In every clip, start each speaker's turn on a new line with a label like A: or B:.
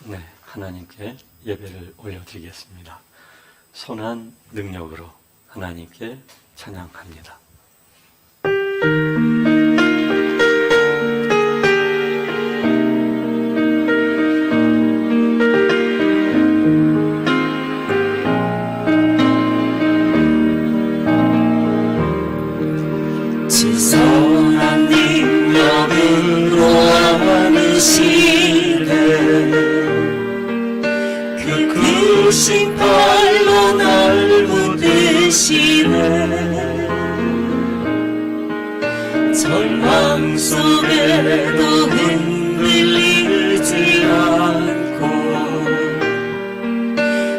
A: 네, 하나님께 예배를 올려드리겠습니다. 선한 능력으로 하나님께 찬양합니다.
B: 선한 능력으로 안으시네 그 크신 팔로 날 붙드시네 절망 속에도 흔들리지 않고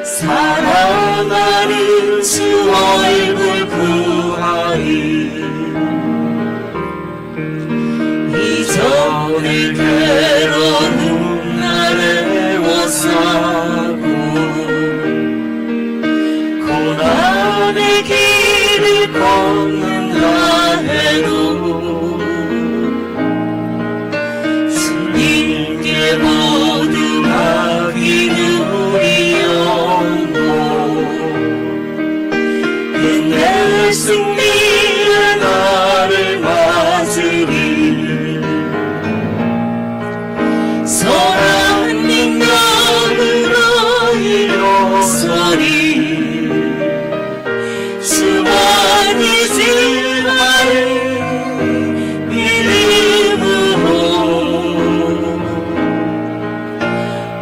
B: 사랑하는 주 얼굴 구하리 이전의 괴로운 날에 워싸고 고난의 길을 걷는다 해도 주님께 모두 맡긴 우리 영혼 그의 승리의 날을 맞으리 선한 능력으로 일어서리 주만 의지하는 믿음으로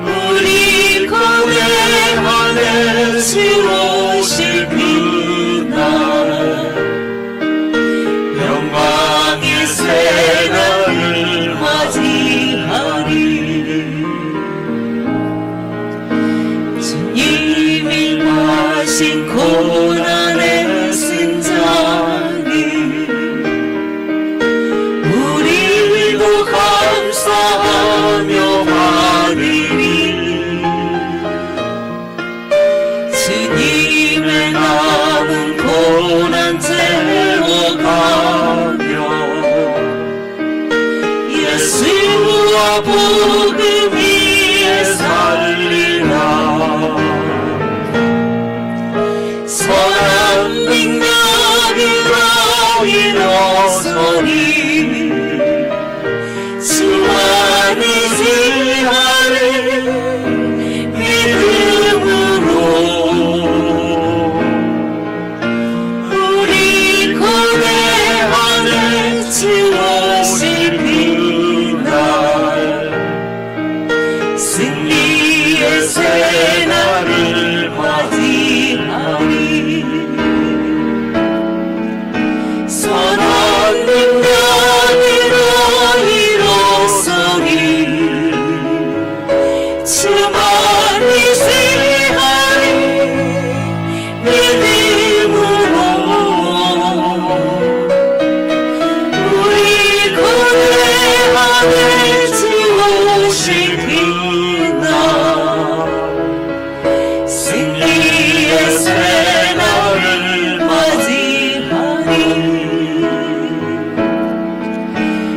B: 우리 고뇌하네 주 오실 그날 영광의 새날을 맞이하리 주님이 마신 고난의 승자니 우리도 감사하며 받으리 주님의 남은 고난 채워가며 예수와 복음 위에 살리라 선한 능력으로 일어서리 주만 의지하는 믿음으로 우리 고뇌하네 주 오실 그날 승리의 새날을 맞이하리 선한 능력으로 일어서리 주만 의지하리 믿음으로 우리 고뇌하네 주 오실 그날 승리의 새날을 맞이하리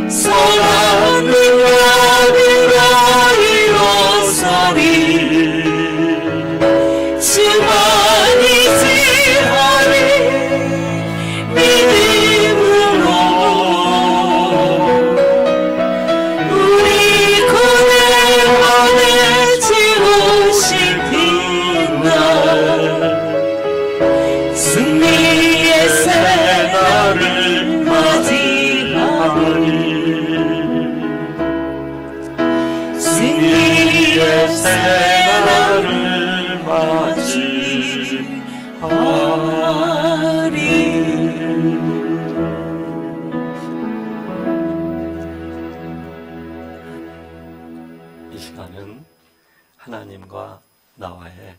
B: 선한 능력으로 일어서리 주만 의지하리 믿음으로 우리 고뇌하네 주 오실 그날 승리의 새날을 맞이하리 승리의 새날을 맞이하리
A: 이 시간은 하나님과 나와의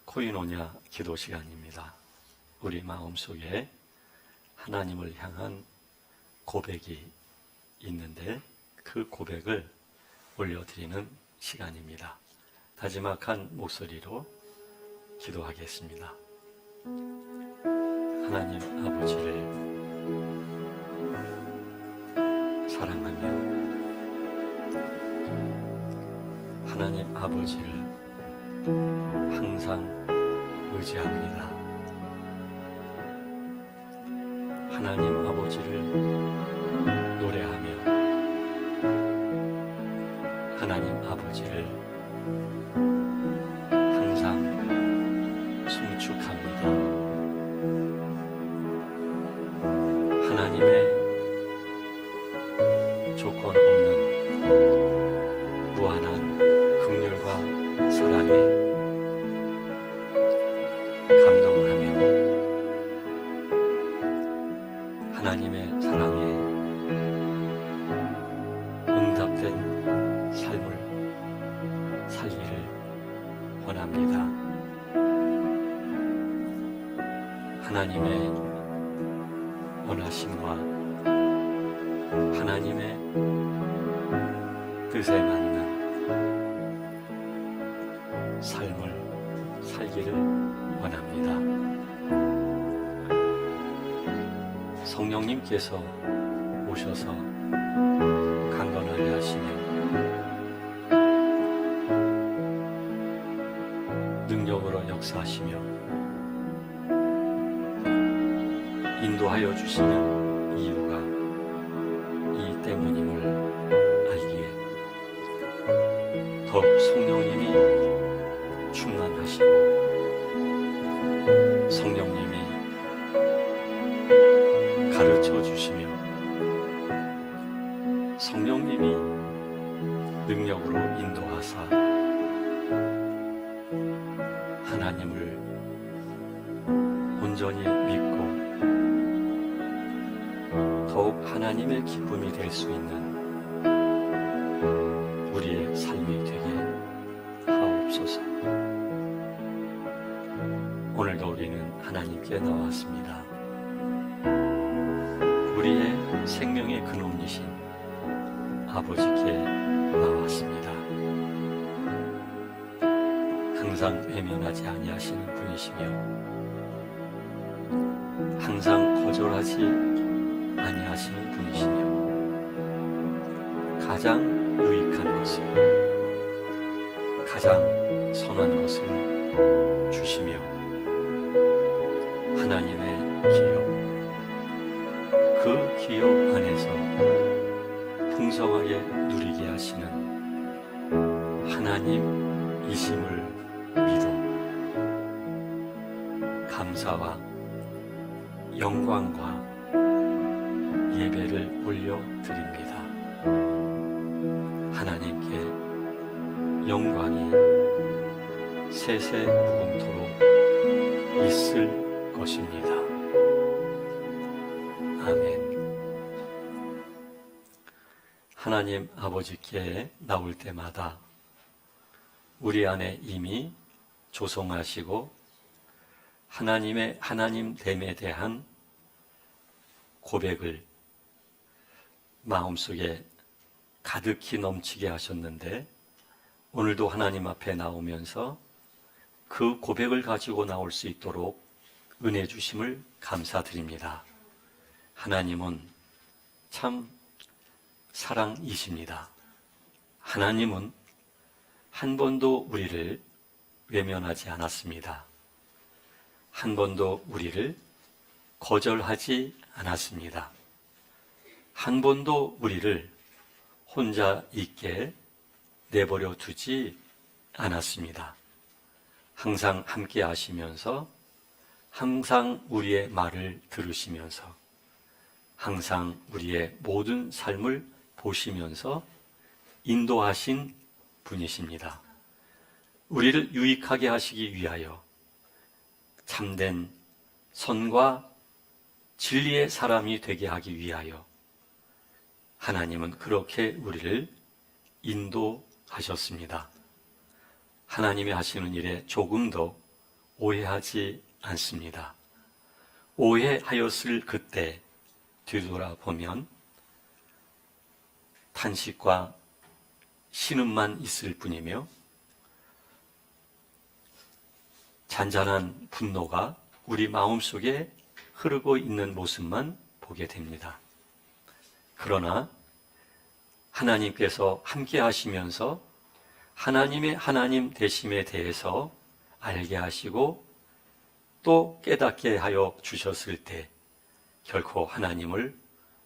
A: 코이노냐 기도 시간입니다. 우리 마음속에 하나님을 향한 고백이 있는데 그 고백을 올려드리는 시간입니다. 다지막한 목소리로 기도하겠습니다. 하나님 아버지를 사랑하며 하나님 아버지를 항상 의지합니다. 하나님 아버지를 노래하며 하나님 아버지를 항상 송축합니다. 하나님의 조건 없는 무한한 긍휼과 사랑에 감동하며 하나님의 사랑에 응답된 삶을 살기를 원합니다. 하나님의 원하심과 하나님의 뜻에 맞는 삶을 살기를 원합니다. 성령님께서 오셔서 강건하게 하시며 능력으로 역사하시며 인도하여 주시는 이유가 이 때문임을 알기에 더욱 성령님이 충만하시고 성령님이 가르쳐 주시며 성령님이 능력으로 인도하사 하나님을 온전히 믿고 더욱 하나님의 기쁨이 될 수 있는 우리의 삶이 되게 하옵소서. 오늘도 우리는 하나님께 나왔습니다. 우리의 생명의 근원이신 아버지께 나왔습니다. 항상 외면하지 아니하시는 분이시며 항상 거절하지 아니하시는 분이시며 가장 유익한 것을 가장 선한 것을 주시며 하나님의 기업 그 기업 안에서 풍성하게 누리게 하시는 하나님이심을 믿어 감사와 영광과 예배를 올려드립니다. 하나님께 영광이 세세 무궁토록 있을 것입니다. 아멘. 하나님 아버지께 나올 때마다 우리 안에 이미 조성하시고 하나님의 하나님됨에 대한 고백을 마음속에 가득히 넘치게 하셨는데 오늘도 하나님 앞에 나오면서 그 고백을 가지고 나올 수 있도록 은혜 주심을 감사드립니다. 하나님은 참 사랑이십니다. 하나님은 한 번도 우리를 외면하지 않았습니다. 한 번도 우리를 거절하지 않았습니다. 한 번도 우리를 혼자 있게 내버려 두지 않았습니다. 항상 함께 하시면서 항상 우리의 말을 들으시면서 항상 우리의 모든 삶을 보시면서 인도하신 분이십니다. 우리를 유익하게 하시기 위하여 참된 선과 진리의 사람이 되게 하기 위하여 하나님은 그렇게 우리를 인도하셨습니다. 하나님이 하시는 일에 조금도 오해하지 않습니다. 오해하였을 그때 뒤돌아보면 탄식과 신음만 있을 뿐이며 잔잔한 분노가 우리 마음속에 흐르고 있는 모습만 보게 됩니다. 그러나 하나님께서 함께 하시면서 하나님의 하나님 되심에 대해서 알게 하시고 또 깨닫게 하여 주셨을 때 결코 하나님을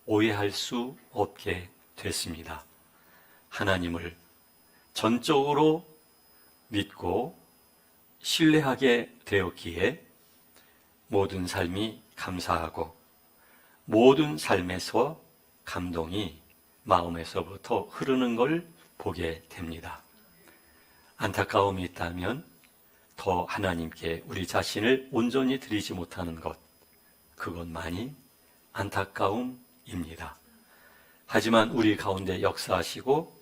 A: 오해할 수 없게 됐습니다. 하나님을 전적으로 믿고 신뢰하게 되었기에 모든 삶이 감사하고 모든 삶에서 감동이 마음에서부터 흐르는 걸 보게 됩니다. 안타까움이 있다면 더 하나님께 우리 자신을 온전히 드리지 못하는 것, 그것만이 안타까움입니다. 하지만 우리 가운데 역사하시고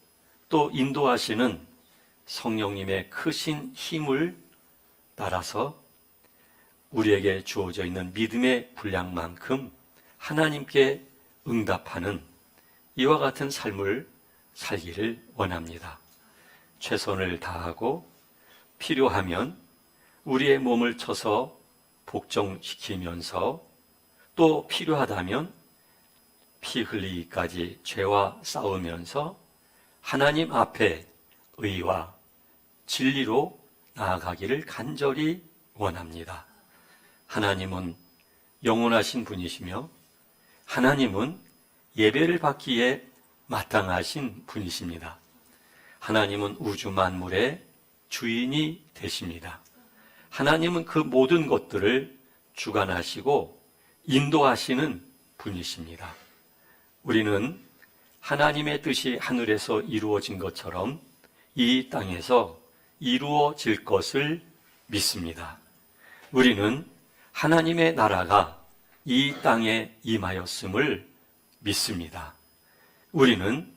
A: 또 인도하시는 성령님의 크신 힘을 따라서 우리에게 주어져 있는 믿음의 분량만큼 하나님께 응답하는 이와 같은 삶을 살기를 원합니다. 최선을 다하고 필요하면 우리의 몸을 쳐서 복종시키면서 또 필요하다면 피 흘리기까지 죄와 싸우면서 하나님 앞에 의와 진리로 나아가기를 간절히 원합니다. 하나님은 영원하신 분이시며 하나님은 예배를 받기에 마땅하신 분이십니다. 하나님은 우주 만물의 주인이 되십니다. 하나님은 그 모든 것들을 주관하시고 인도하시는 분이십니다. 우리는 하나님의 뜻이 하늘에서 이루어진 것처럼 이 땅에서 이루어질 것을 믿습니다. 우리는 하나님의 나라가 이 땅에 임하였음을 믿습니다. 우리는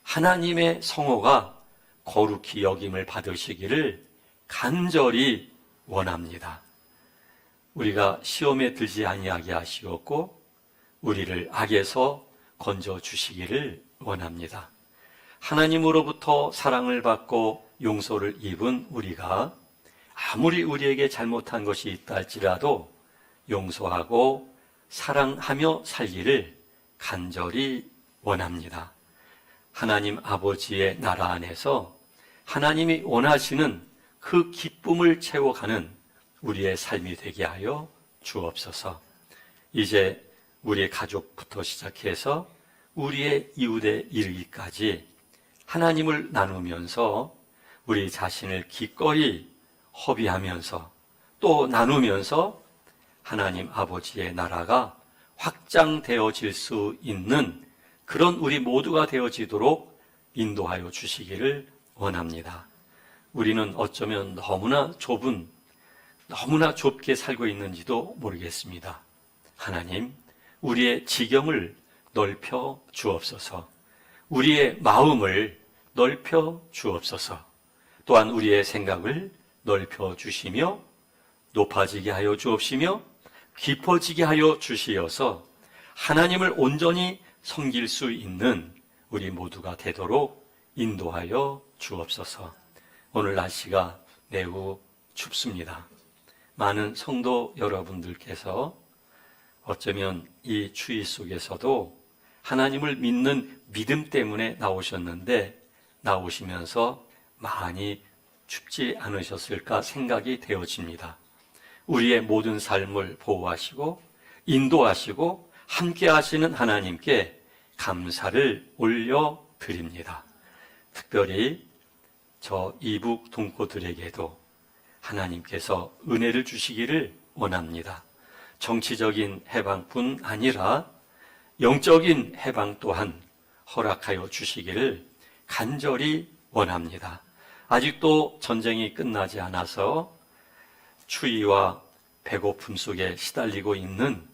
A: 하나님의 성호가 거룩히 여김을 받으시기를 간절히 원합니다. 우리가 시험에 들지 아니하게 하시었고 우리를 악에서 건져 주시기를 원합니다. 하나님으로부터 사랑을 받고 용서를 입은 우리가 아무리 우리에게 잘못한 것이 있다 할지라도 용서하고 사랑하며 살기를 간절히 원합니다. 하나님 아버지의 나라 안에서 하나님이 원하시는 그 기쁨을 채워가는 우리의 삶이 되게 하여 주옵소서. 이제 우리의 가족부터 시작해서 우리의 이웃에 이르기까지 하나님을 나누면서 우리 자신을 기꺼이 허비하면서 또 나누면서 하나님 아버지의 나라가 확장되어질 수 있는 그런 우리 모두가 되어지도록 인도하여 주시기를 원합니다. 우리는 어쩌면 너무나 좁게 살고 있는지도 모르겠습니다. 하나님, 우리의 지경을 넓혀 주옵소서. 우리의 마음을 넓혀 주옵소서. 또한 우리의 생각을 넓혀 주시며 높아지게 하여 주옵시며 깊어지게 하여 주시어서 하나님을 온전히 섬길 수 있는 우리 모두가 되도록 인도하여 주옵소서. 오늘 날씨가 매우 춥습니다. 많은 성도 여러분들께서 어쩌면 이 추위 속에서도 하나님을 믿는 믿음 때문에 나오셨는데 나오시면서 많이 춥지 않으셨을까 생각이 되어집니다. 우리의 모든 삶을 보호하시고 인도하시고 함께 하시는 하나님께 감사를 올려드립니다. 특별히 저 이북 동포들에게도 하나님께서 은혜를 주시기를 원합니다. 정치적인 해방뿐 아니라 영적인 해방 또한 허락하여 주시기를 간절히 원합니다. 아직도 전쟁이 끝나지 않아서 추위와 배고픔 속에 시달리고 있는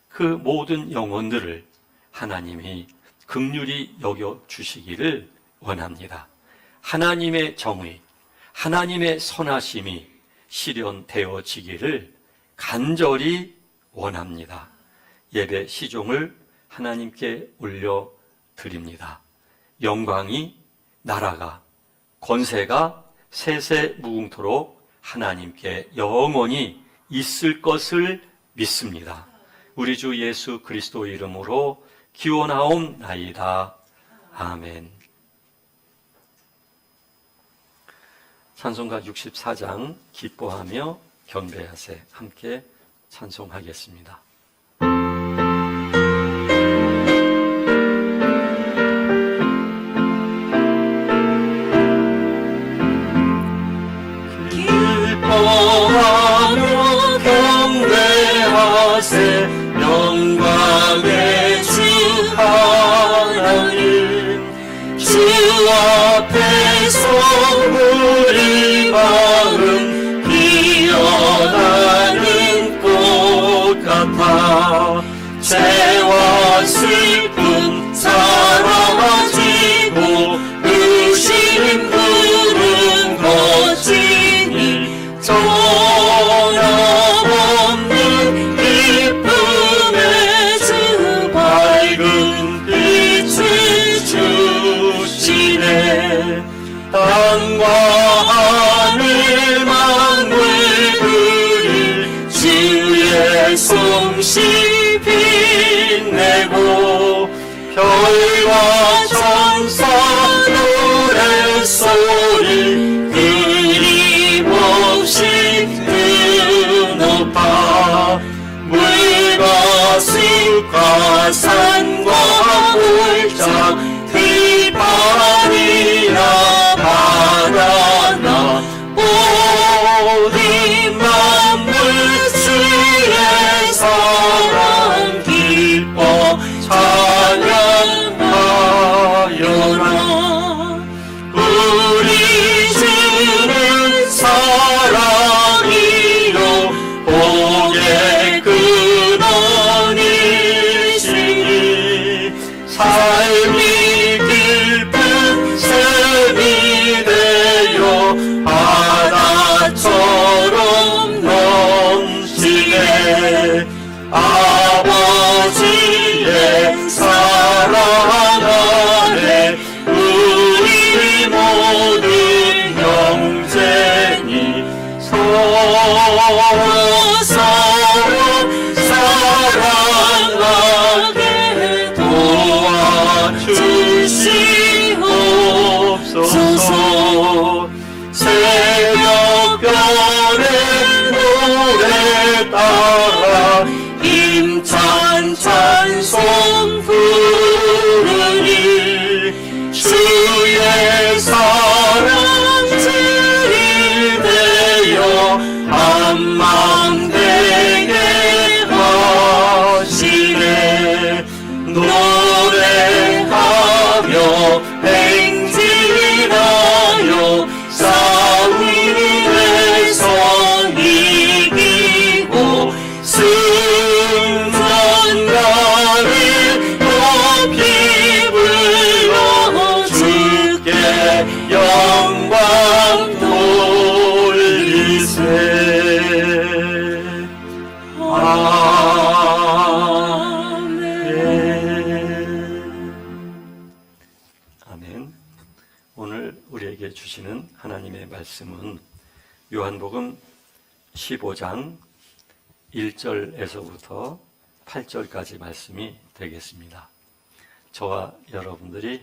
A: 그 모든 영혼들을 하나님이 긍휼히 여겨 주시기를 원합니다. 하나님의 정의, 하나님의 선하심이 실현되어지기를 간절히 원합니다. 예배 시종을 하나님께 올려드립니다. 영광이, 나라가, 권세가 세세 무궁토록 하나님께 영원히 있을 것을 믿습니다. 우리 주 예수 그리스도 이름으로 기원하옵나이다. 아멘. 찬송가 64장 기뻐하며 경배하세 함께 찬송하겠습니다.
B: 기뻐하며 경배하세 영광의 주 하나님 주 앞에서 우리 마음 피어나는 꽃 같아 죄와 슬픔 사라지고 의심 부른 거지니 전함없는 기쁨의 주 밝은 빛을 주시네 땅과 하늘 만물들이 주의 솜씨 빛내고 별과 천사 노랫소리 끊임없이 드높아 물과 숲과 산과 골짝 들판이나 바다나 모든 만물 주의 사랑 기뻐 찬양하여라 우리 주는 사랑이요 복의 근원이시니 삶이 깊은 샘이 되어 바다처럼 넘치네 아버지의 사랑 안에 우리 모든 형제니 서로 사랑하게 도와주시옵소서 새벽별의 노래 따라 힘찬 찬송 부르니 주의 사랑 들이대어 한맘 되게 하시네 노래하며 행진하여 싸움에서 이기고 승전가를 높이 불러 주께 영광 돌리세
A: 아멘. 오늘 우리에게 주시는 하나님의 말씀은 요한복음 15장 1절에서부터 8절까지 말씀이 되겠습니다. 저와 여러분들이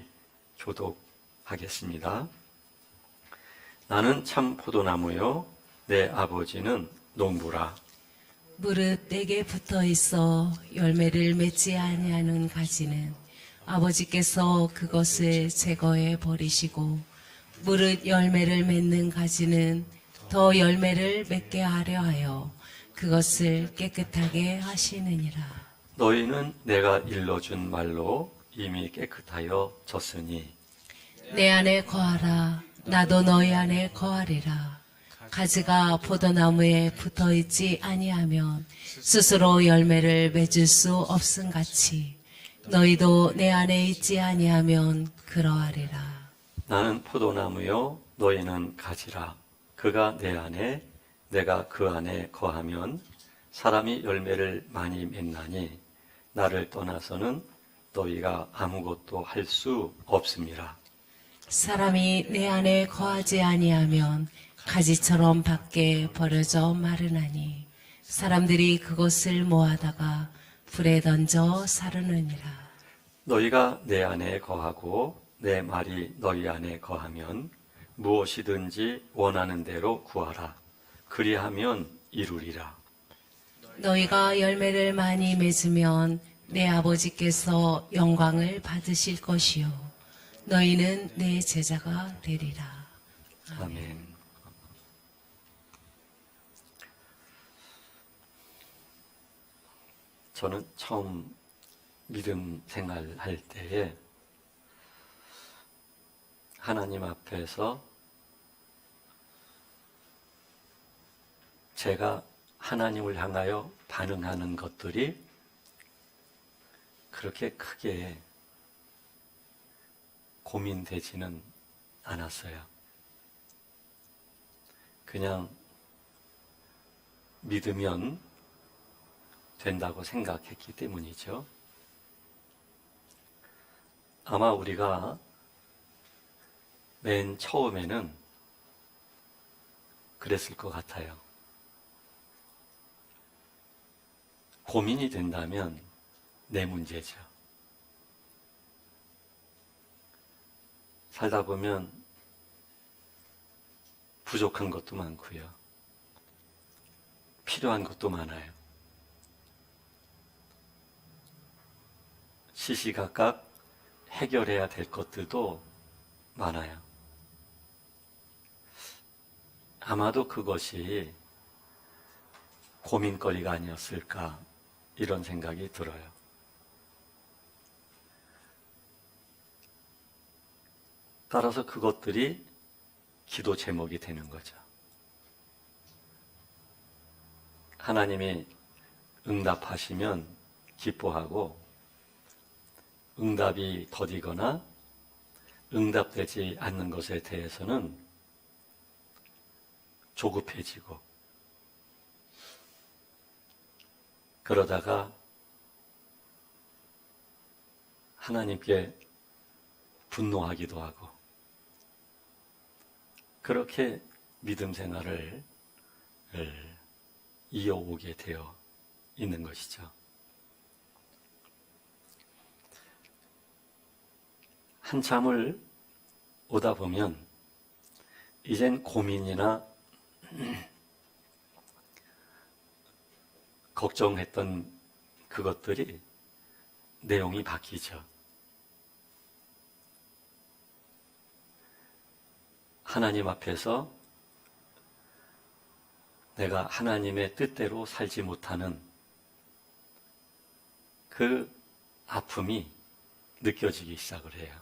A: 교독하겠습니다. 나는 참 포도나무요 내 아버지는 농부라.
C: 무릇 내게 붙어 있어 열매를 맺지 아니하는 가지는 아버지께서 그것을 제거해 버리시고 무릇 열매를 맺는 가지는 더 열매를 맺게 하려 하여 그것을 깨끗하게 하시느니라.
A: 너희는 내가 일러준 말로 이미 깨끗하여 졌으니
C: 내 안에 거하라. 나도 너희 안에 거하리라. 가지가 포도나무에 붙어 있지 아니하면 스스로 열매를 맺을 수 없음같이 너희도 내 안에 있지 아니하면 그러하리라.
A: 나는 포도나무요 너희는 가지라. 그가 내 안에 내가 그 안에 거하면 사람이 열매를 많이 맺나니 나를 떠나서는 너희가 아무것도 할 수 없음이라.
C: 사람이 내 안에 거하지 아니하면 가지처럼 밖에 버려져 마르나니 사람들이 그것을 모아다가 불에 던져 사르느니라.
A: 너희가 내 안에 거하고 내 말이 너희 안에 거하면 무엇이든지 원하는 대로 구하라. 그리하면 이루리라.
C: 너희가 열매를 많이 맺으면 내 아버지께서 영광을 받으실 것이요 너희는 내 제자가 되리라.
A: 아멘. 저는 처음 믿음 생활할 때에 하나님 앞에서 제가 하나님을 향하여 반응하는 것들이 그렇게 크게 고민되지는 않았어요. 그냥 믿으면 된다고 생각했기 때문이죠. 아마 우리가 맨 처음에는 그랬을 것 같아요. 고민이 된다면 내 문제죠. 살다 보면 부족한 것도 많고요. 필요한 것도 많아요. 시시각각 해결해야 될 것들도 많아요. 아마도 그것이 고민거리가 아니었을까 이런 생각이 들어요. 따라서 그것들이 기도 제목이 되는 거죠. 하나님이 응답하시면 기뻐하고 응답이 더디거나 응답되지 않는 것에 대해서는 조급해지고 그러다가 하나님께 분노하기도 하고 그렇게 믿음 생활을 이어오게 되어 있는 것이죠. 한참을 오다 보면 이젠 고민이나 걱정했던 그것들이 내용이 바뀌죠. 하나님 앞에서 내가 하나님의 뜻대로 살지 못하는 그 아픔이 느껴지기 시작을 해요.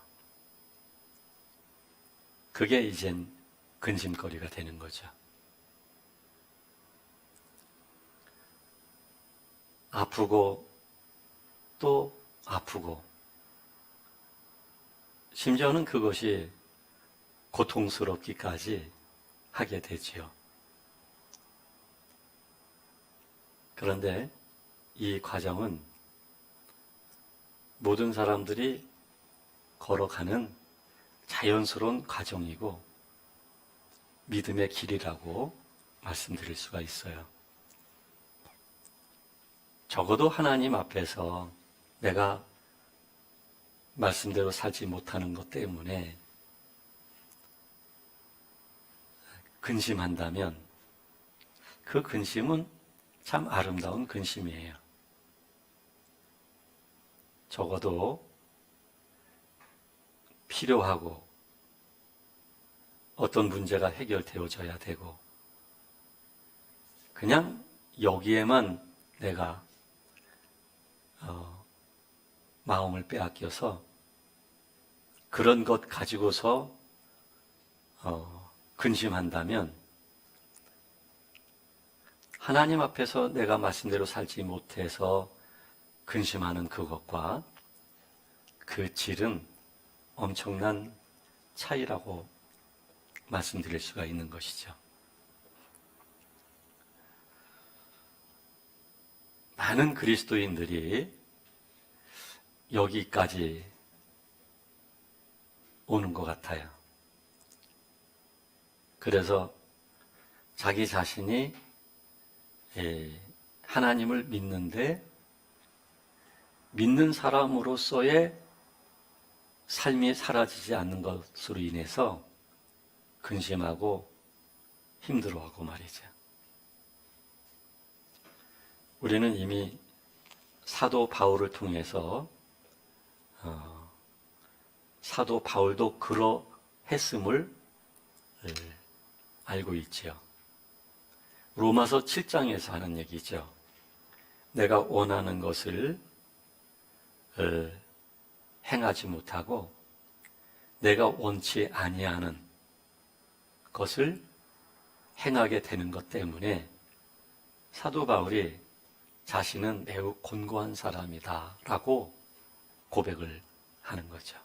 A: 그게 이젠 근심거리가 되는 거죠. 아프고 또 아프고 심지어는 그것이 고통스럽기까지 하게 되지요. 그런데 이 과정은 모든 사람들이 걸어가는 자연스러운 과정이고 믿음의 길이라고 말씀드릴 수가 있어요. 적어도 하나님 앞에서 내가 말씀대로 살지 못하는 것 때문에 근심한다면 그 근심은 참 아름다운 근심이에요. 적어도 필요하고 어떤 문제가 해결되어져야 되고 그냥 여기에만 내가 마음을 빼앗겨서 그런 것 가지고서 근심한다면 하나님 앞에서 내가 말씀대로 살지 못해서 근심하는 그것과 그 질은 엄청난 차이라고 말씀드릴 수가 있는 것이죠. 많은 그리스도인들이 여기까지 오는 것 같아요. 그래서 자기 자신이 하나님을 믿는데 믿는 사람으로서의 삶이 사라지지 않는 것으로 인해서 근심하고 힘들어하고 말이죠. 우리는 이미 사도 바울을 통해서 사도 바울도 그러했음을 알고 있지요. 로마서 7장에서 하는 얘기죠. 내가 원하는 것을 행하지 못하고 내가 원치 아니하는 것을 행하게 되는 것 때문에 사도 바울이 자신은 매우 곤고한 사람이다 라고 고백을 하는 거죠.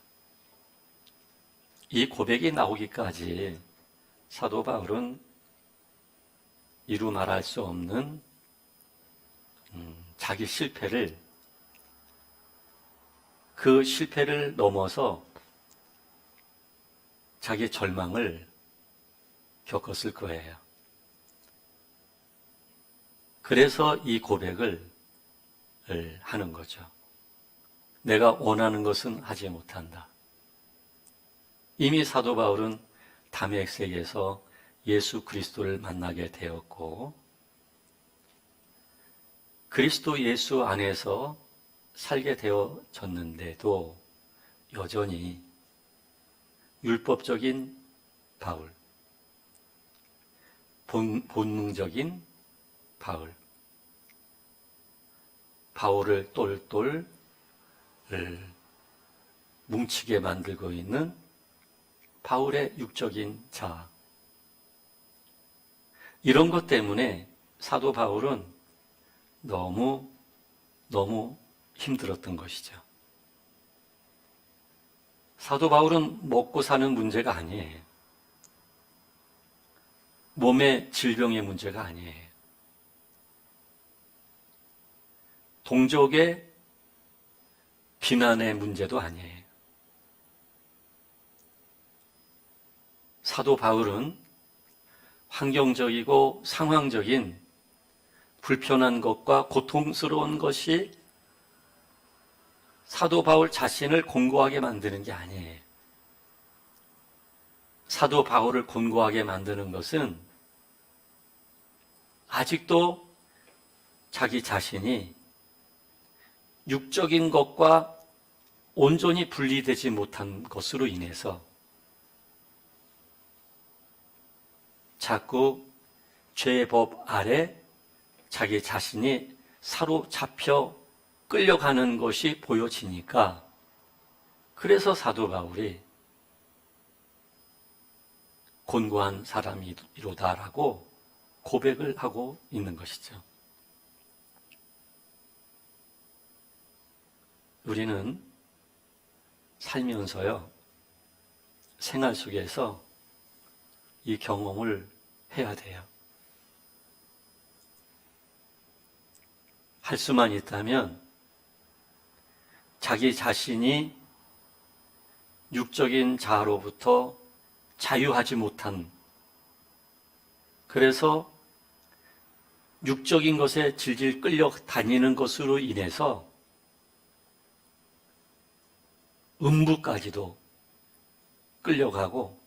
A: 이 고백이 나오기까지 사도 바울은 이루 말할 수 없는 자기 실패를, 그 실패를 넘어서 자기 절망을 겪었을 거예요. 그래서 이 고백을 하는 거죠. 내가 원하는 것은 하지 못한다. 이미 사도 바울은 다메섹에서 예수 그리스도를 만나게 되었고 그리스도 예수 안에서 살게 되어졌는데도 여전히 율법적인 바울, 본능적인 바울을 똘똘 뭉치게 만들고 있는 바울의 육적인 자아, 이런 것 때문에 사도 바울은 너무 힘들었던 것이죠. 사도 바울은 먹고 사는 문제가 아니에요. 몸의 질병의 문제가 아니에요. 동족의 비난의 문제도 아니에요. 사도 바울은 환경적이고 상황적인 불편한 것과 고통스러운 것이 사도 바울 자신을 곤고하게 만드는 게 아니에요. 사도 바울을 곤고하게 만드는 것은 아직도 자기 자신이 육적인 것과 온전히 분리되지 못한 것으로 인해서 자꾸 죄의 법 아래 자기 자신이 사로잡혀 끌려가는 것이 보여지니까, 그래서 사도 바울이 곤고한 사람이로다라고 고백을 하고 있는 것이죠. 우리는 살면서요, 생활 속에서 이 경험을 해야 돼요. 할 수만 있다면 자기 자신이 육적인 자아로부터 자유하지 못한, 그래서 육적인 것에 질질 끌려 다니는 것으로 인해서 음부까지도 끌려가고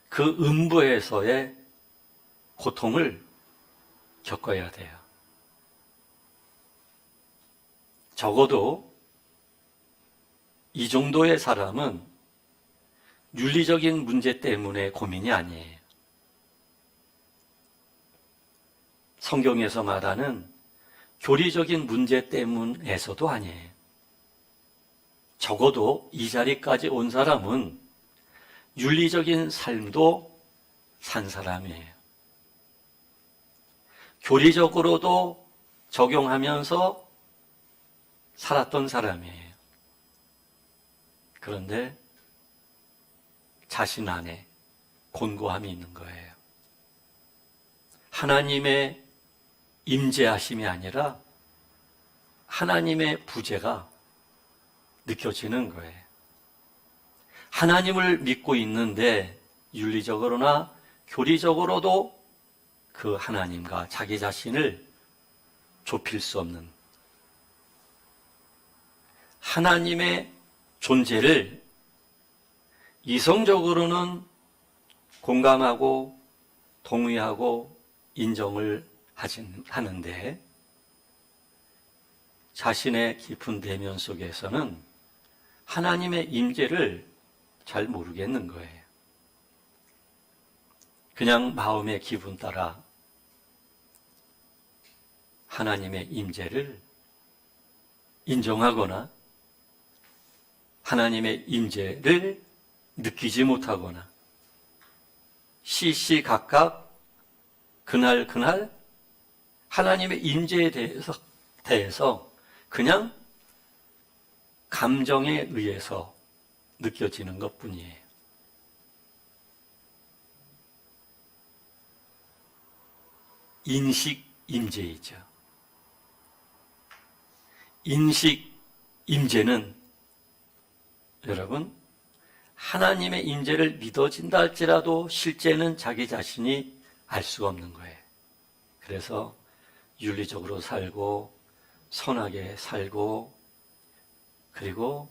A: 그 음부에서의 고통을 겪어야 돼요. 적어도 이 정도의 사람은 윤리적인 문제 때문에 고민이 아니에요. 성경에서 말하는 교리적인 문제 때문에서도 아니에요. 적어도 이 자리까지 온 사람은 윤리적인 삶도 산 사람이에요. 교리적으로도 적용하면서 살았던 사람이에요. 그런데 자신 안에 곤고함이 있는 거예요. 하나님의 임재하심이 아니라 하나님의 부재가 느껴지는 거예요. 하나님을 믿고 있는데 윤리적으로나 교리적으로도 그 하나님과 자기 자신을 좁힐 수 없는, 하나님의 존재를 이성적으로는 공감하고 동의하고 인정을 하는데 자신의 깊은 내면 속에서는 하나님의 임재를 잘 모르겠는 거예요. 그냥 마음의 기분 따라 하나님의 임재를 인정하거나 하나님의 임재를 느끼지 못하거나 시시각각 그날 하나님의 임재에 대해서 그냥 감정에 의해서 느껴지는 것뿐이에요. 인식 임재이죠. 인식 임재는 여러분 하나님의 임재를 믿어진다 할지라도 실제는 자기 자신이 알 수가 없는 거예요. 그래서 윤리적으로 살고 선하게 살고 그리고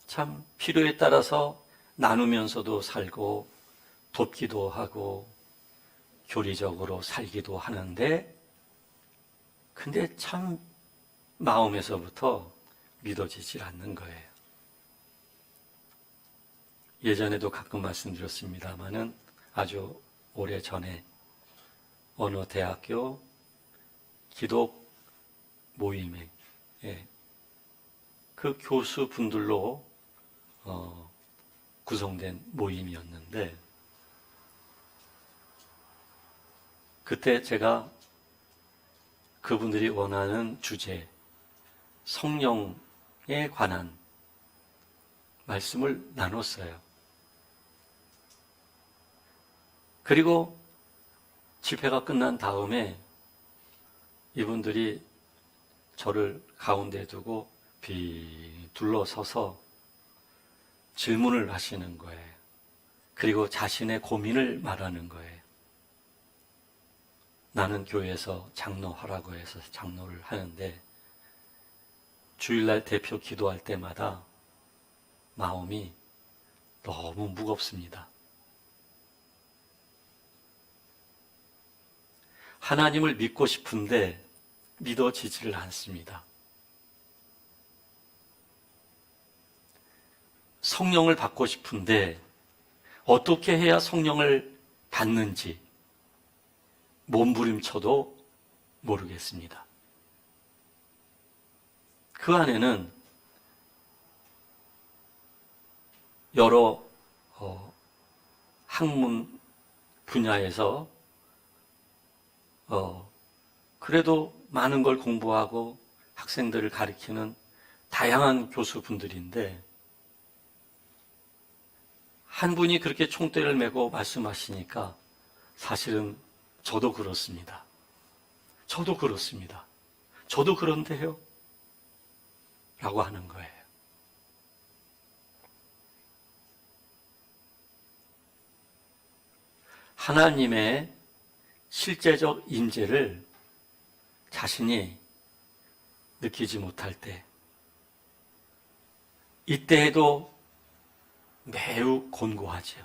A: 참 필요에 따라서 나누면서도 살고 돕기도 하고 교리적으로 살기도 하는데 근데 참 마음에서부터 믿어지질 않는 거예요. 예전에도 가끔 말씀드렸습니다마는 아주 오래 전에 어느 대학교 기독 모임에 그 교수분들로 구성된 모임이었는데 그때 제가 그분들이 원하는 주제 성령에 관한 말씀을 나눴어요. 그리고 집회가 끝난 다음에 이분들이 저를 가운데 두고 둘러서서 질문을 하시는 거예요. 그리고 자신의 고민을 말하는 거예요. 나는 교회에서 장로하라고 해서 장로를 하는데 주일날 대표 기도할 때마다 마음이 너무 무겁습니다. 하나님을 믿고 싶은데 믿어지지를 않습니다. 성령을 받고 싶은데 어떻게 해야 성령을 받는지 몸부림쳐도 모르겠습니다. 그 안에는 여러 학문 분야에서 그래도 많은 걸 공부하고 학생들을 가르치는 다양한 교수분들인데 한 분이 그렇게 총대를 메고 말씀하시니까 사실은 저도 그렇습니다. 저도 그렇습니다. 저도 그런데요? 라고 하는 거예요. 하나님의 실제적 임재를 자신이 느끼지 못할 때, 이때에도 매우 곤고하지요.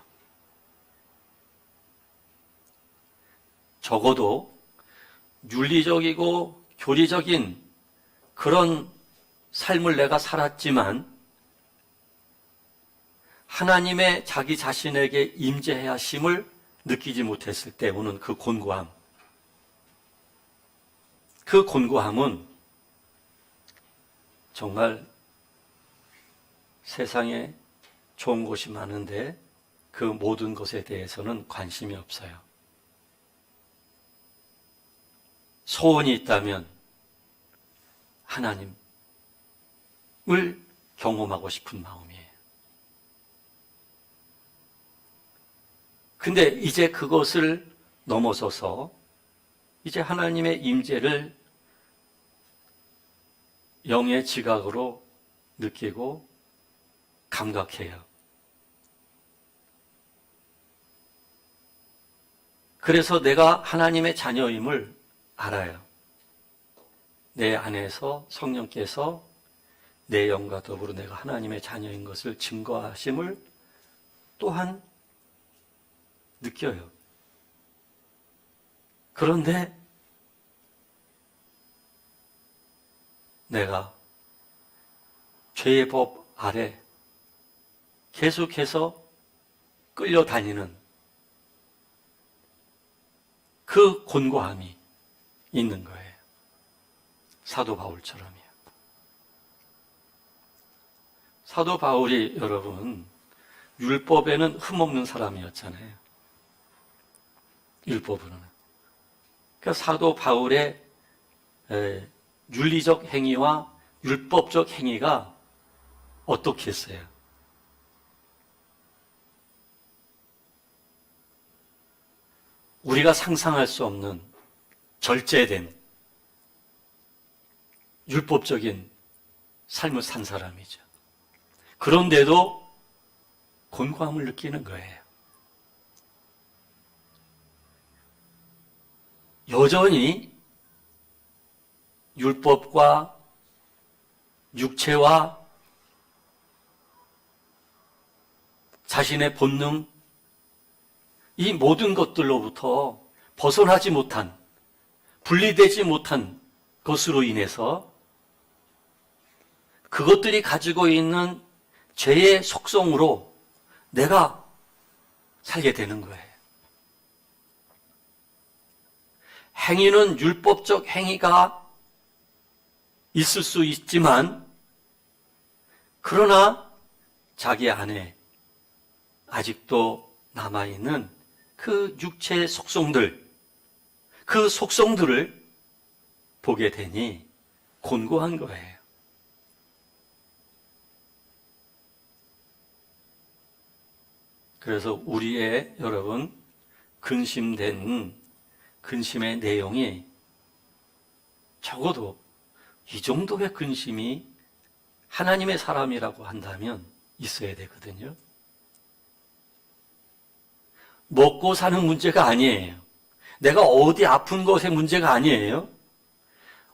A: 적어도 윤리적이고 교리적인 그런 삶을 내가 살았지만 하나님의 자기 자신에게 임재해야 하심을 느끼지 못했을 때 오는 그 곤고함, 그 곤고함은 정말 세상에 좋은 곳이 많은데 그 모든 것에 대해서는 관심이 없어요. 소원이 있다면 하나님을 경험하고 싶은 마음이에요. 근데 이제 그것을 넘어서서 이제 하나님의 임재를 영의 지각으로 느끼고 감각해요. 그래서 내가 하나님의 자녀임을 알아요. 내 안에서 성령께서 내 영과 더불어 내가 하나님의 자녀인 것을 증거하심을 또한 느껴요. 그런데 내가 죄의 법 아래 계속해서 끌려다니는 그 곤고함이 있는 거예요. 사도 바울처럼이요. 사도 바울이 여러분 율법에는 흠없는 사람이었잖아요. 율법으로는. 그러니까 사도 바울의 윤리적 행위와 율법적 행위가 어떻게 했어요? 우리가 상상할 수 없는 절제된 율법적인 삶을 산 사람이죠. 그런데도 곤고함을 느끼는 거예요. 여전히 율법과 육체와 자신의 본능, 이 모든 것들로부터 벗어나지 못한, 분리되지 못한 것으로 인해서 그것들이 가지고 있는 죄의 속성으로 내가 살게 되는 거예요. 행위는 율법적 행위가 있을 수 있지만, 그러나 자기 안에 아직도 남아있는 그 육체의 속성들, 그 속성들을 보게 되니 곤고한 거예요. 그래서 우리의 여러분 근심의 내용이 적어도 이 정도의 근심이 하나님의 사람이라고 한다면 있어야 되거든요. 먹고 사는 문제가 아니에요. 내가 어디 아픈 것의 문제가 아니에요.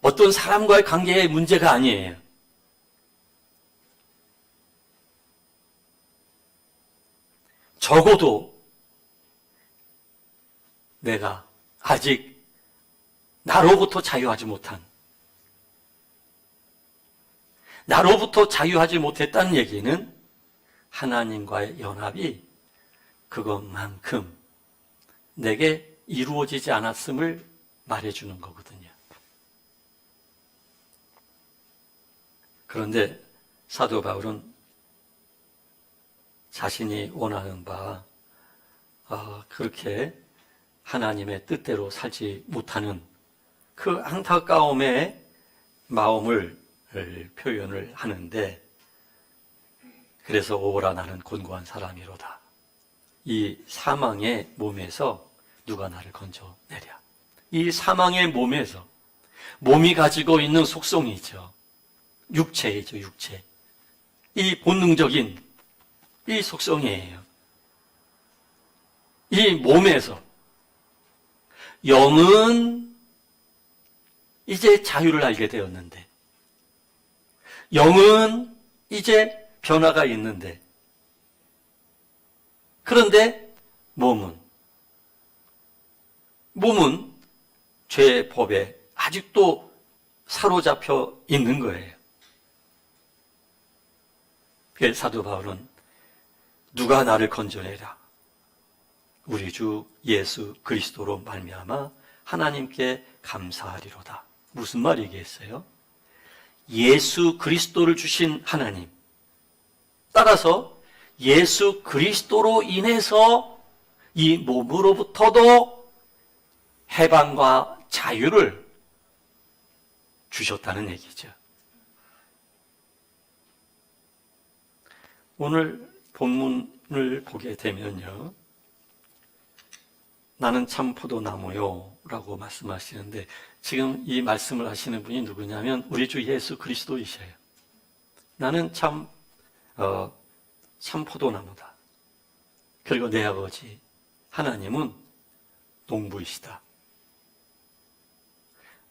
A: 어떤 사람과의 관계의 문제가 아니에요. 적어도 내가 아직 나로부터 자유하지 못했다는 얘기는 하나님과의 연합이 그것만큼 내게 이루어지지 않았음을 말해주는 거거든요. 그런데 사도 바울은 자신이 원하는 바 그렇게 하나님의 뜻대로 살지 못하는 그 안타까움의 마음을 표현을 하는데, 그래서 오라 나는 곤고한 사람이로다. 이 사망의 몸에서 누가 나를 건져내랴. 이 사망의 몸에서, 몸이 가지고 있는 속성이죠. 육체이죠, 육체. 이 본능적인 이 속성이에요. 이 몸에서 영은 이제 자유를 알게 되었는데, 영은 이제 변화가 있는데, 그런데 몸은 죄의 법에 아직도 사로잡혀 있는 거예요. 그래서 사도 바울은 누가 나를 건져내라. 우리 주 예수 그리스도로 말미암아 하나님께 감사하리로다. 무슨 말이겠어요? 예수 그리스도를 주신 하나님, 따라서 예수 그리스도로 인해서 이 몸으로부터도 해방과 자유를 주셨다는 얘기죠. 오늘 본문을 보게 되면요, 나는 참 포도나무요 라고 말씀하시는데, 지금 이 말씀을 하시는 분이 누구냐면 우리 주 예수 그리스도이셔요. 나는 참 포도나무다. 그리고 내 아버지 하나님은 농부이시다.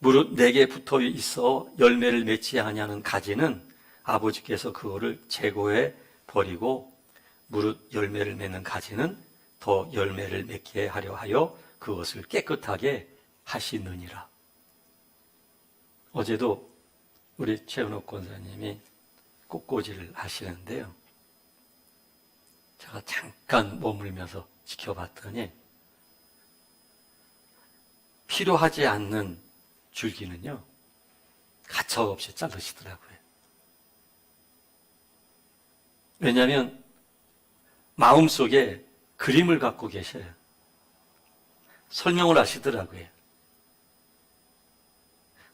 A: 무릇 내게 붙어 있어 열매를 맺지 아니하는 가지는 아버지께서 그거를 제거해 버리고, 무릇 열매를 맺는 가지는 더 열매를 맺게 하려 하여 그것을 깨끗하게 하시느니라. 어제도 우리 최은옥 권사님이 꽃꽂이를 하시는데요. 제가 잠깐 머물면서 지켜봤더니 필요하지 않는 줄기는요, 가차없이 자르시더라고요. 왜냐하면 마음속에 그림을 갖고 계셔요. 설명을 하시더라고요.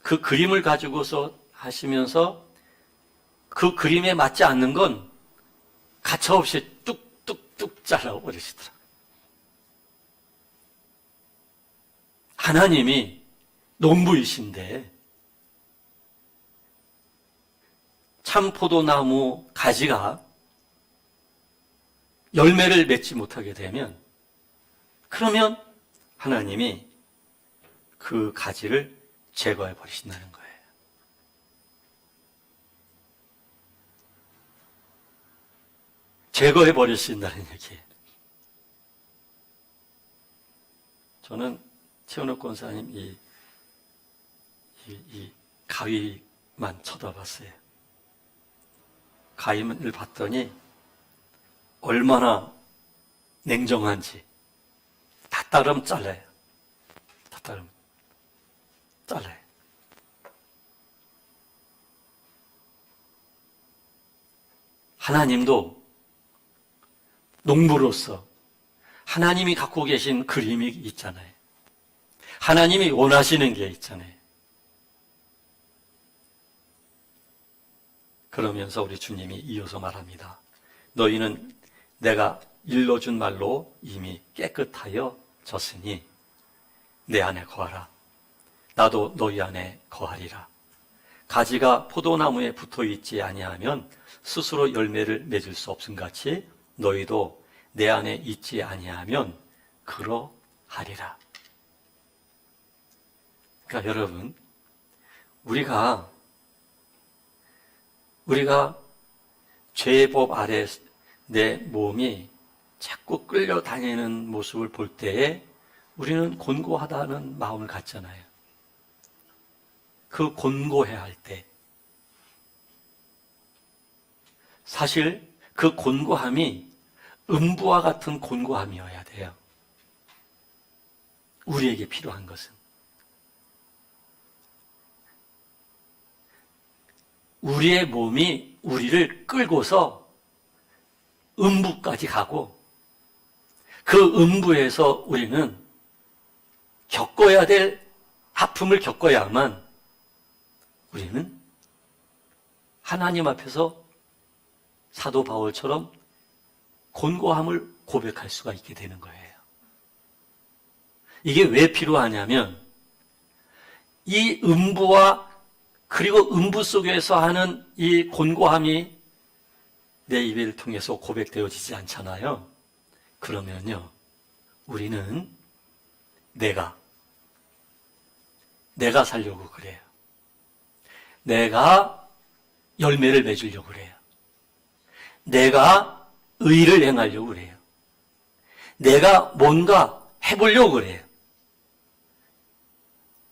A: 그 그림을 가지고서 하시면서 그 그림에 맞지 않는 건 가차없이 뚝뚝뚝 잘라버리시더라고요. 하나님이 농부이신데 참포도나무 가지가 열매를 맺지 못하게 되면, 그러면 하나님이 그 가지를 제거해 버리신다는 거예요. 제거해 버리신다는 얘기예요. 저는 최은옥 권사님 이 가위만 쳐다봤어요. 가위를 봤더니 얼마나 냉정한지. 다 따르면 잘라요. 다 따르면 잘라요. 하나님도 농부로서 하나님이 갖고 계신 그림이 있잖아요. 하나님이 원하시는 게 있잖아요. 그러면서 우리 주님이 이어서 말합니다. 너희는 내가 일러준 말로 이미 깨끗하여 졌으니 내 안에 거하라. 나도 너희 안에 거하리라. 가지가 포도나무에 붙어 있지 아니하면 스스로 열매를 맺을 수 없음같이 너희도 내 안에 있지 아니하면 그러하리라. 그러니까 여러분, 우리가 죄의 법 아래 내 몸이 자꾸 끌려다니는 모습을 볼 때에 우리는 곤고하다는 마음을 갖잖아요. 그 곤고해야 할 때, 사실 그 곤고함이 음부와 같은 곤고함이어야 돼요. 우리에게 필요한 것은 우리의 몸이 우리를 끌고서 음부까지 가고, 그 음부에서 우리는 겪어야 될 아픔을 겪어야만 우리는 하나님 앞에서 사도 바울처럼 곤고함을 고백할 수가 있게 되는 거예요. 이게 왜 필요하냐면, 이 음부와 그리고 음부 속에서 하는 이 곤고함이 내 입을 통해서 고백되어지지 않잖아요. 그러면요, 우리는 내가 살려고 그래요. 내가 열매를 맺으려고 그래요. 내가 의를 행하려고 그래요. 내가 뭔가 해보려고 그래요.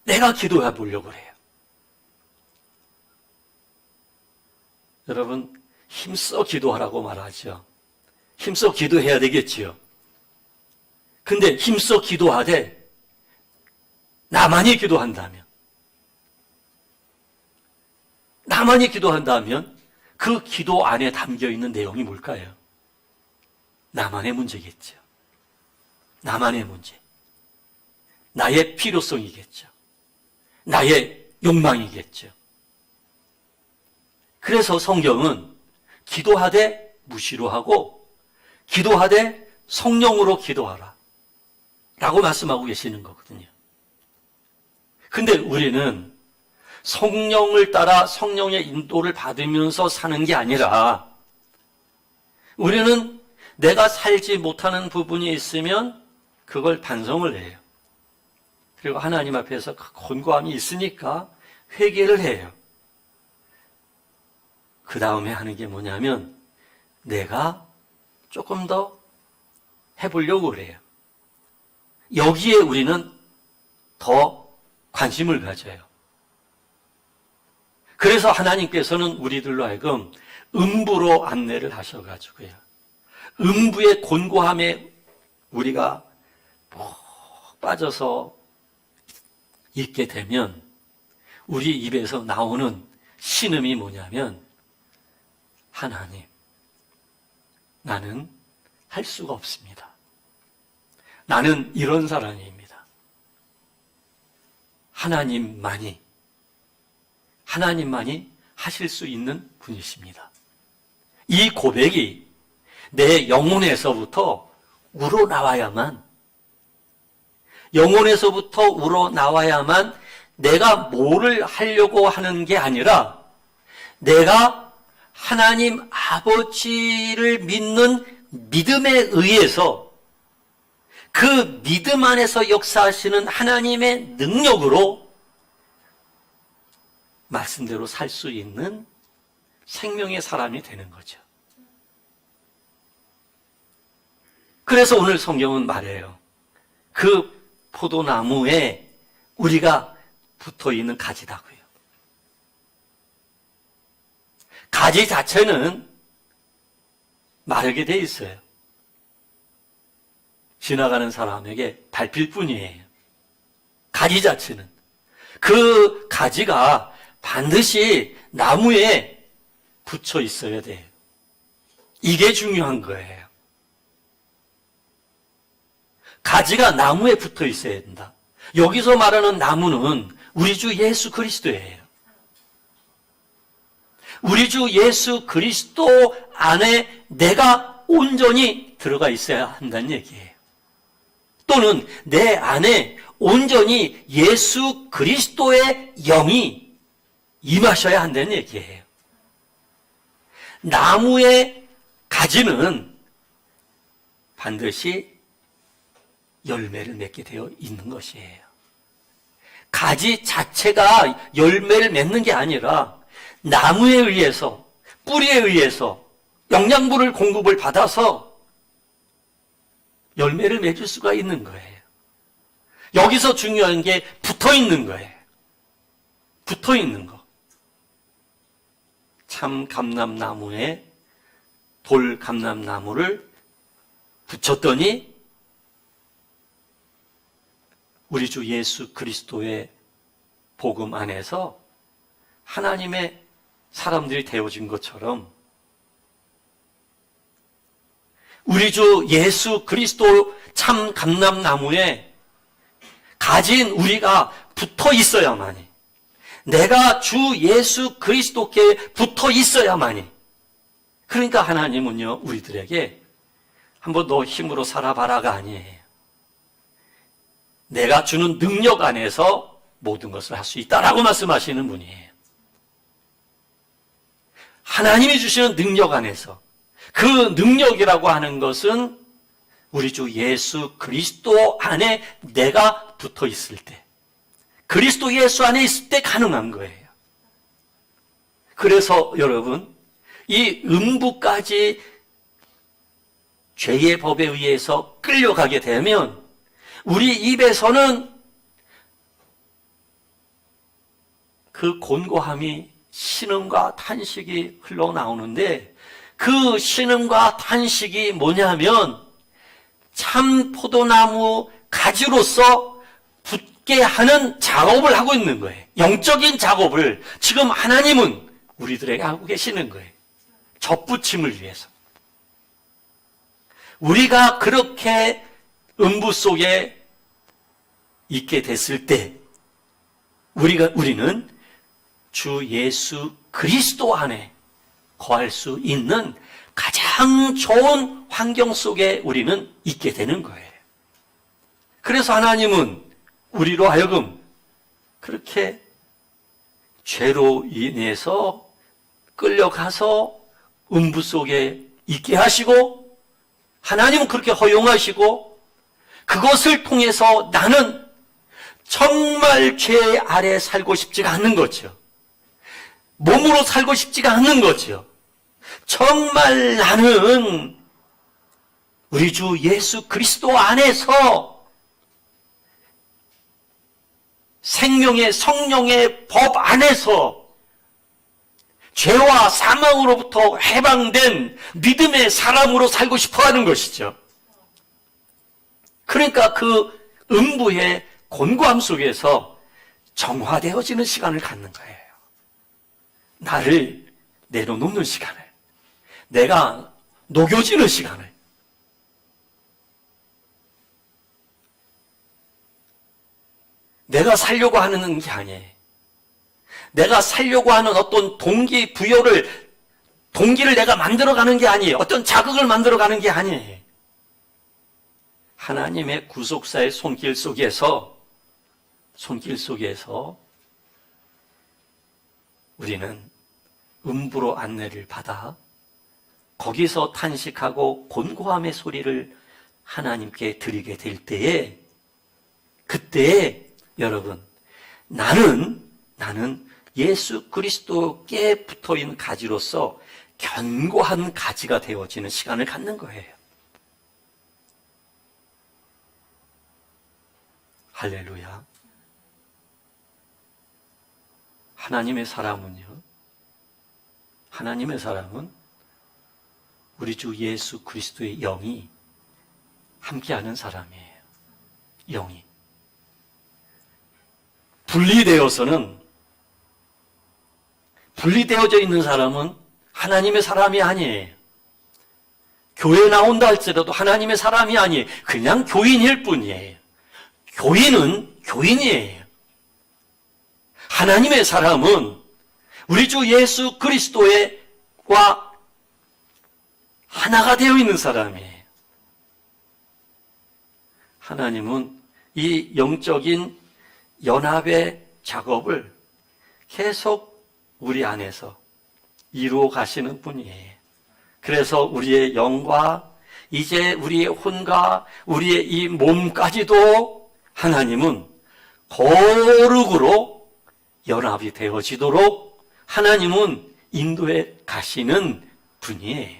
A: 내가 기도해 보려고 그래요. 여러분, 힘써 기도하라고 말하죠. 힘써 기도해야 되겠지요. 근데 힘써 기도하되 나만이 기도한다면 그 기도 안에 담겨있는 내용이 뭘까요? 나만의 문제겠죠. 나만의 문제. 나의 필요성이겠죠. 나의 욕망이겠죠. 그래서 성경은 기도하되 무시로 하고 기도하되 성령으로 기도하라 라고 말씀하고 계시는 거거든요. 근데 우리는 성령을 따라 성령의 인도를 받으면서 사는 게 아니라, 우리는 내가 살지 못하는 부분이 있으면 그걸 반성을 해요. 그리고 하나님 앞에서 그 곤고함이 있으니까 회개를 해요. 그 다음에 하는 게 뭐냐면, 내가 조금 더 해보려고 그래요. 여기에 우리는 더 관심을 가져요. 그래서 하나님께서는 우리들로 하여금 음부로 안내를 하셔가지고요. 음부의 곤고함에 우리가 푹 빠져서 있게 되면 우리 입에서 나오는 신음이 뭐냐면, 하나님, 나는 할 수가 없습니다. 나는 이런 사람입니다. 하나님만이 하실 수 있는 분이십니다. 이 고백이 내 영혼에서부터 우러나와야만, 내가 뭐를 하려고 하는 게 아니라 내가 하나님 아버지를 믿는 믿음에 의해서 그 믿음 안에서 역사하시는 하나님의 능력으로 말씀대로 살 수 있는 생명의 사람이 되는 거죠. 그래서 오늘 성경은 말해요. 그 포도나무에 우리가 붙어있는 가지다고요. 가지 자체는 마르게 돼 있어요. 지나가는 사람에게 밟힐 뿐이에요. 가지 자체는. 그 가지가 반드시 나무에 붙여 있어야 돼요. 이게 중요한 거예요. 가지가 나무에 붙어 있어야 된다. 여기서 말하는 나무는 우리 주 예수 그리스도예요. 우리 주 예수 그리스도 안에 내가 온전히 들어가 있어야 한다는 얘기예요. 또는 내 안에 온전히 예수 그리스도의 영이 임하셔야 한다는 얘기예요. 나무의 가지는 반드시 열매를 맺게 되어 있는 것이에요. 가지 자체가 열매를 맺는 게 아니라 나무에 의해서, 뿌리에 의해서 영양분을 공급을 받아서 열매를 맺을 수가 있는 거예요. 여기서 중요한 게 붙어 있는 거예요. 붙어 있는 거. 참 감람나무에 돌 감람나무를 붙였더니 우리 주 예수 그리스도의 복음 안에서 하나님의 사람들이 되어진 것처럼 우리 주 예수 그리스도 참 감람나무에 가진 우리가 붙어 있어야만이, 내가 주 예수 그리스도께 붙어 있어야만이, 그러니까 하나님은요 우리들에게 한번 너 힘으로 살아봐라가 아니에요. 내가 주는 능력 안에서 모든 것을 할 수 있다라고 말씀하시는 분이에요. 하나님이 주시는 능력 안에서, 그 능력이라고 하는 것은 우리 주 예수 그리스도 안에 내가 붙어 있을 때, 그리스도 예수 안에 있을 때 가능한 거예요. 그래서 여러분, 이 음부까지 죄의 법에 의해서 끌려가게 되면 우리 입에서는 그 곤고함이 신음과 탄식이 흘러나오는데, 그 신음과 탄식이 뭐냐면 참 포도나무 가지로서 붙게 하는 작업을 하고 있는 거예요. 영적인 작업을 지금 하나님은 우리들에게 하고 계시는 거예요. 접붙임을 위해서. 우리가 그렇게 음부 속에 있게 됐을 때 우리는 주 예수 그리스도 안에 거할 수 있는 가장 좋은 환경 속에 우리는 있게 되는 거예요. 그래서 하나님은 우리로 하여금 그렇게 죄로 인해서 끌려가서 음부 속에 있게 하시고, 하나님은 그렇게 허용하시고, 그것을 통해서 나는 정말 죄 아래 살고 싶지가 않는 거죠. 몸으로 살고 싶지가 않는 거죠. 정말 나는 우리 주 예수 그리스도 안에서 생명의 성령의 법 안에서 죄와 사망으로부터 해방된 믿음의 사람으로 살고 싶어 하는 것이죠. 그러니까 그 음부의 곤고함 속에서 정화되어지는 시간을 갖는 거예요. 나를 내려놓는 시간을, 내가 녹여지는 시간을. 내가 살려고 하는 게 아니에요. 내가 살려고 하는 어떤 동기를 내가 만들어가는 게 아니에요. 어떤 자극을 만들어가는 게 아니에요. 하나님의 구속사의 손길 속에서 우리는 음부로 안내를 받아 거기서 탄식하고 곤고함의 소리를 하나님께 드리게 될 때에, 그때에 여러분, 나는 예수 그리스도께 붙어있는 가지로서 견고한 가지가 되어지는 시간을 갖는 거예요. 할렐루야. 하나님의 사람은 우리 주 예수 그리스도의 영이 함께하는 사람이에요. 영이. 분리되어져 있는 사람은 하나님의 사람이 아니에요. 교회 나온다 할지라도 하나님의 사람이 아니에요. 그냥 교인일 뿐이에요. 교인은 교인이에요. 하나님의 사람은 우리 주 예수 그리스도와 하나가 되어 있는 사람이에요. 하나님은 이 영적인 연합의 작업을 계속 우리 안에서 이루어 가시는 분이에요. 그래서 우리의 영과 이제 우리의 혼과 우리의 이 몸까지도 하나님은 거룩으로 연합이 되어지도록 하나님은 인도해 가시는 분이에요.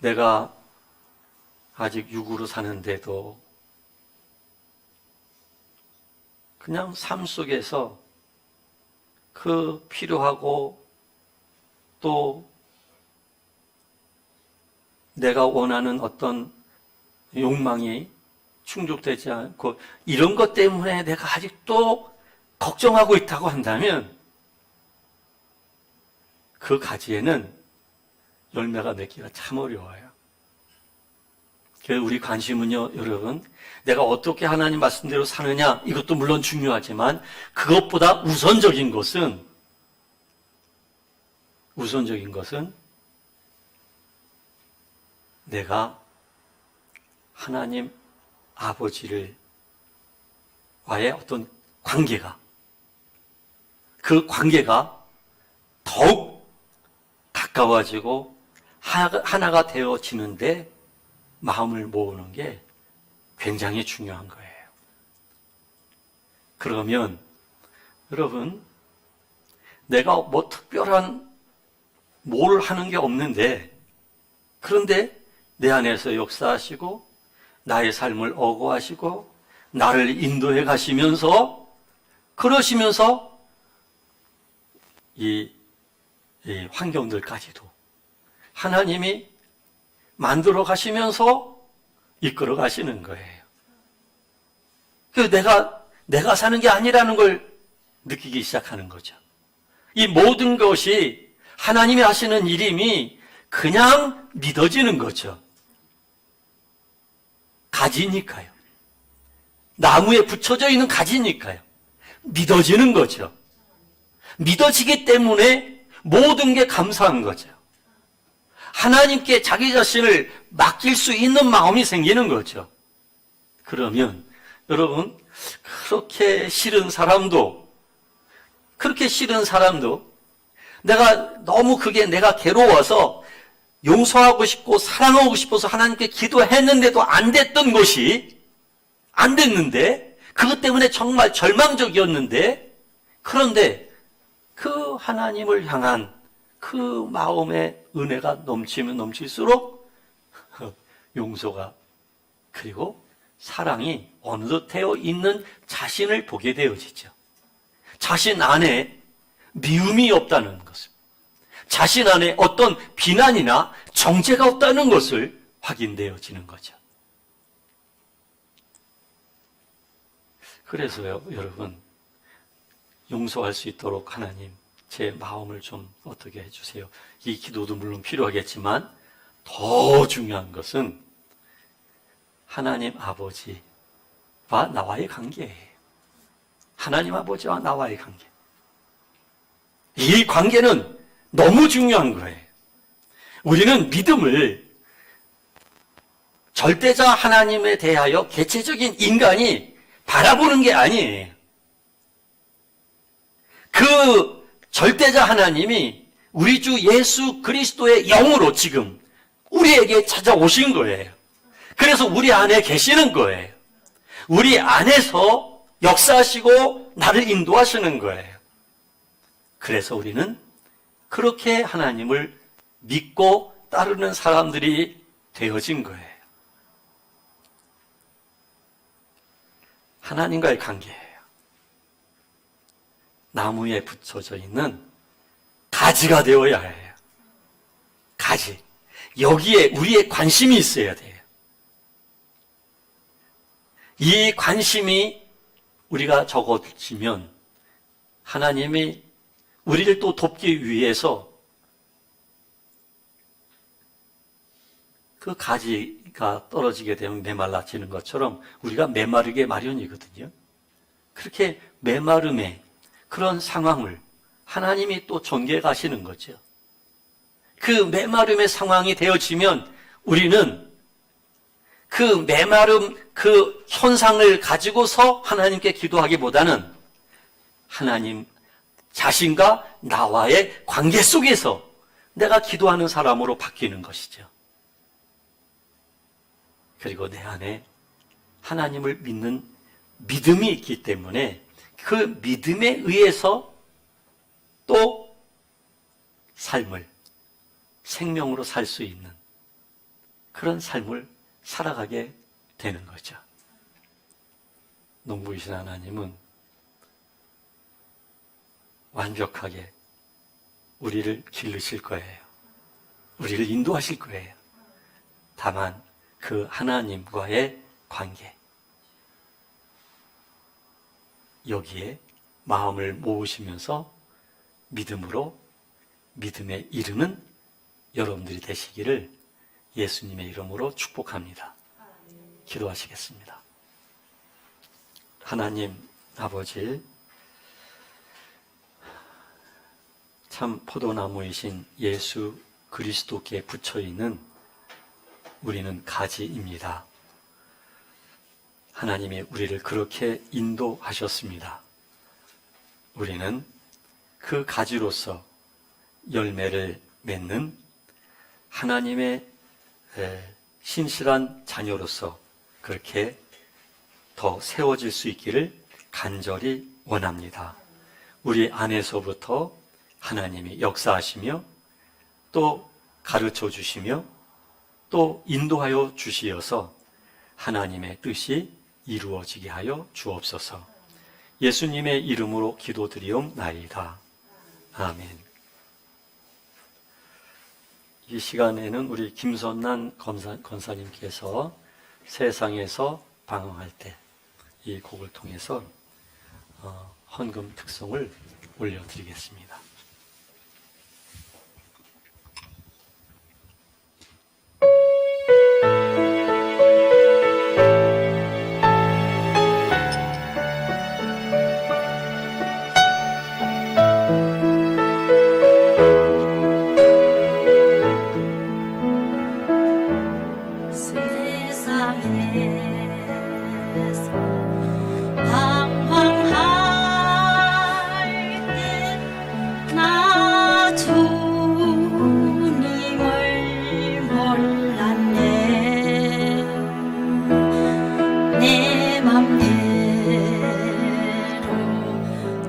A: 내가 아직 육으로 사는데도 그냥 삶 속에서 그 필요하고 또 내가 원하는 어떤 욕망이 충족되지 않고 이런 것 때문에 내가 아직도 걱정하고 있다고 한다면 그 가지에는 열매가 맺기가 참 어려워요. 그래서 우리 관심은요, 여러분, 내가 어떻게 하나님 말씀대로 사느냐, 이것도 물론 중요하지만 그것보다 우선적인 것은 내가 하나님 아버지를 와의 어떤 그 관계가 더욱 가까워지고 하나가 되어지는데 마음을 모으는 게 굉장히 중요한 거예요. 그러면 여러분, 내가 뭐 특별한 뭘 하는 게 없는데, 그런데 내 안에서 역사하시고 나의 삶을 어거하시고 나를 인도해 가시면서 그러시면서 이 환경들까지도 하나님이 만들어 가시면서 이끌어 가시는 거예요. 그래서 내가 사는 게 아니라는 걸 느끼기 시작하는 거죠. 이 모든 것이 하나님이 하시는 일임이 그냥 믿어지는 거죠. 가지니까요. 나무에 붙여져 있는 가지니까요. 믿어지는 거죠. 믿어지기 때문에 모든 게 감사한 거죠. 하나님께 자기 자신을 맡길 수 있는 마음이 생기는 거죠. 그러면 여러분, 그렇게 싫은 사람도 내가 괴로워서 용서하고 싶고 사랑하고 싶어서 하나님께 기도했는데도 안 됐던 것이 안 됐는데, 그것 때문에 정말 절망적이었는데, 그런데 그 하나님을 향한 그 마음의 은혜가 넘치면 넘칠수록 용서가, 그리고 사랑이 어느덧 되어 있는 자신을 보게 되어지죠. 자신 안에 미움이 없다는 것을, 자신 안에 어떤 비난이나 정죄가 없다는 것을 확인되어지는 거죠. 그래서요, 여러분, 용서할 수 있도록 하나님, 제 마음을 좀 어떻게 해주세요. 이 기도도 물론 필요하겠지만 더 중요한 것은 하나님 아버지와 나와의 관계예요. 하나님 아버지와 나와의 관계. 이 관계는 너무 중요한 거예요. 우리는 믿음을 절대자 하나님에 대하여 개체적인 인간이 바라보는 게 아니에요. 그 절대자 하나님이 우리 주 예수 그리스도의 영으로 지금 우리에게 찾아오신 거예요. 그래서 우리 안에 계시는 거예요. 우리 안에서 역사하시고 나를 인도하시는 거예요. 그래서 우리는 그렇게 하나님을 믿고 따르는 사람들이 되어진 거예요. 하나님과의 관계예요. 나무에 붙여져 있는 가지가 되어야 해요. 가지. 여기에 우리의 관심이 있어야 돼요. 이 관심이 우리가 적어지면 하나님이 우리를 또 돕기 위해서 그 가지가 떨어지게 되면 메말라지는 것처럼 우리가 메마르게 마련이거든요. 그렇게 메마름의 그런 상황을 하나님이 또 전개해 가시는 거죠. 그 메마름의 상황이 되어지면 우리는 그 메마름, 그 현상을 가지고서 하나님께 기도하기보다는 하나님 자신과 나와의 관계 속에서 내가 기도하는 사람으로 바뀌는 것이죠. 그리고 내 안에 하나님을 믿는 믿음이 있기 때문에 그 믿음에 의해서 또 삶을 생명으로 살 수 있는 그런 삶을 살아가게 되는 거죠. 농부이신 하나님은 완벽하게 우리를 기르실 거예요. 우리를 인도하실 거예요. 다만 그 하나님과의 관계, 여기에 마음을 모으시면서 믿음으로 믿음에 이르는 여러분들이 되시기를 예수님의 이름으로 축복합니다. 기도하시겠습니다. 하나님 아버지, 참 포도나무이신 예수 그리스도께 붙여있는 우리는 가지입니다. 하나님이 우리를 그렇게 인도하셨습니다. 우리는 그 가지로서 열매를 맺는 하나님의 신실한 자녀로서 그렇게 더 세워질 수 있기를 간절히 원합니다. 우리 안에서부터 하나님이 역사하시며 또 가르쳐 주시며 또 인도하여 주시어서 하나님의 뜻이 이루어지게 하여 주옵소서. 예수님의 이름으로 기도드리옵나이다. 아멘. 이 시간에는 우리 김선난 권사님께서 세상에서 방황할 때 이 곡을 통해서 헌금 특송을 올려드리겠습니다.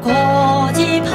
D: 고집하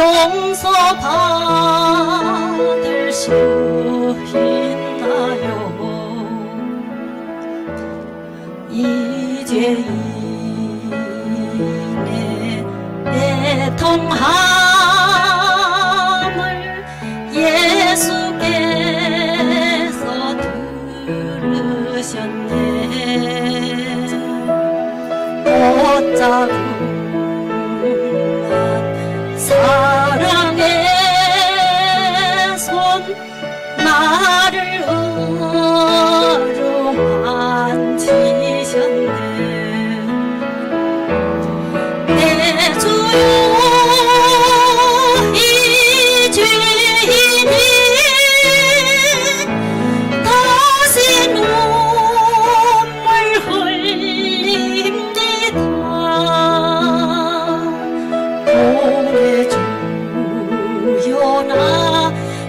D: 용서받을 수 있나요? 이죄인의 애통함을 예수께서 들으셨네. 못자국난 사랑의 손 나를 어루만지셨네. 내 주여 이 죄인이 다시 눈물 흘립니다. 오래 주여 나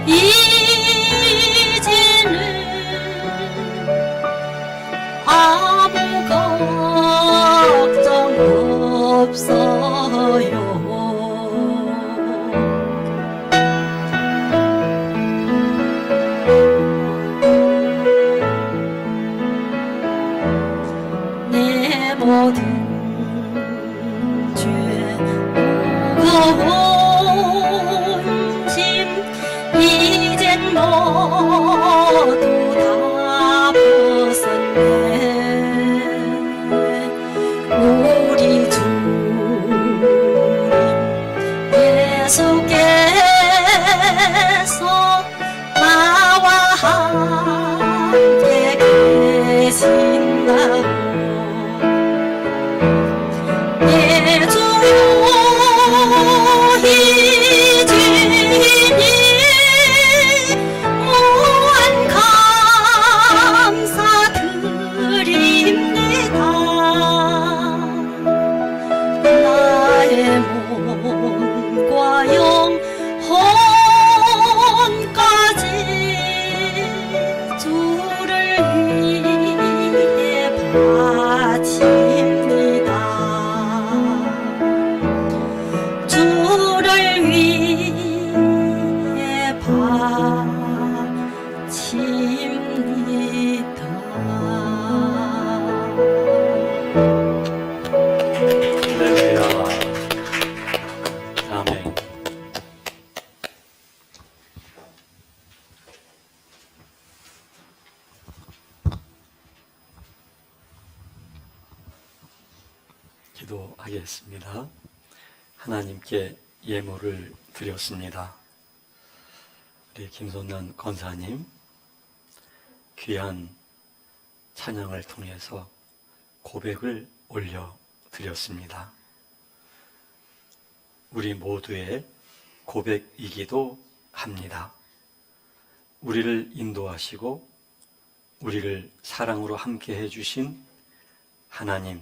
D: 이제는 아무 걱정 없어요. 내 모든 죄 무거운 짐 이젠 모두 다 벗었네. 우리 주님 예수께서 나와 함께 계신다고. 내 주여 이 죄인이 무한 감사드립니다. 나의 몸과 영혼까지 주를 위해 바칩니다. 주를 위해 바칩니다.
A: 할렐루야. 아멘. 기도하겠습니다. 하나님께 예물을 드렸습니다. 우리 김선남 권사님 귀한 찬양을 통해서 고백을 올려드렸습니다. 우리 모두의 고백이기도 합니다. 우리를 인도하시고 우리를 사랑으로 함께 해주신 하나님,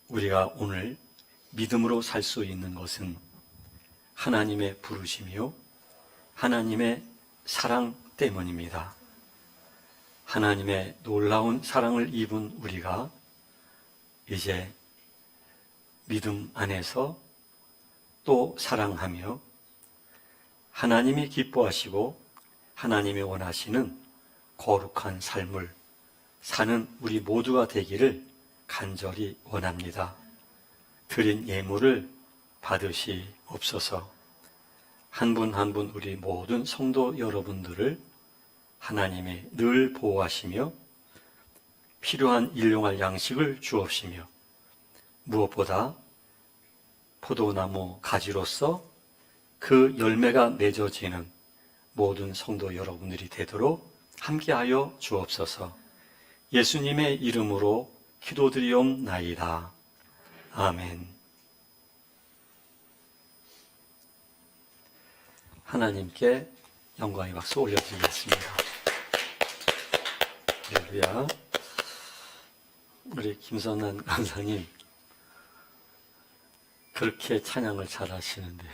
A: 우리가 오늘 믿음으로 살 수 있는 것은 하나님의 부르심이요 하나님의 사랑 때문입니다. 하나님의 놀라운 사랑을 입은 우리가 이제 믿음 안에서 또 사랑하며 하나님이 기뻐하시고 하나님이 원하시는 거룩한 삶을 사는 우리 모두가 되기를 간절히 원합니다. 드린 예물을 받으시옵소서. 한 분 한 분 우리 모든 성도 여러분들을 하나님이 늘 보호하시며 필요한 일용할 양식을 주옵시며 무엇보다 포도나무 가지로서 그 열매가 맺어지는 모든 성도 여러분들이 되도록 함께하여 주옵소서. 예수님의 이름으로 기도드리옵나이다. 아멘. 하나님께 영광의 박수 올려드리겠습니다. 할렐루야. 우리 김선남 강사님 그렇게 찬양을 잘 하시는데요.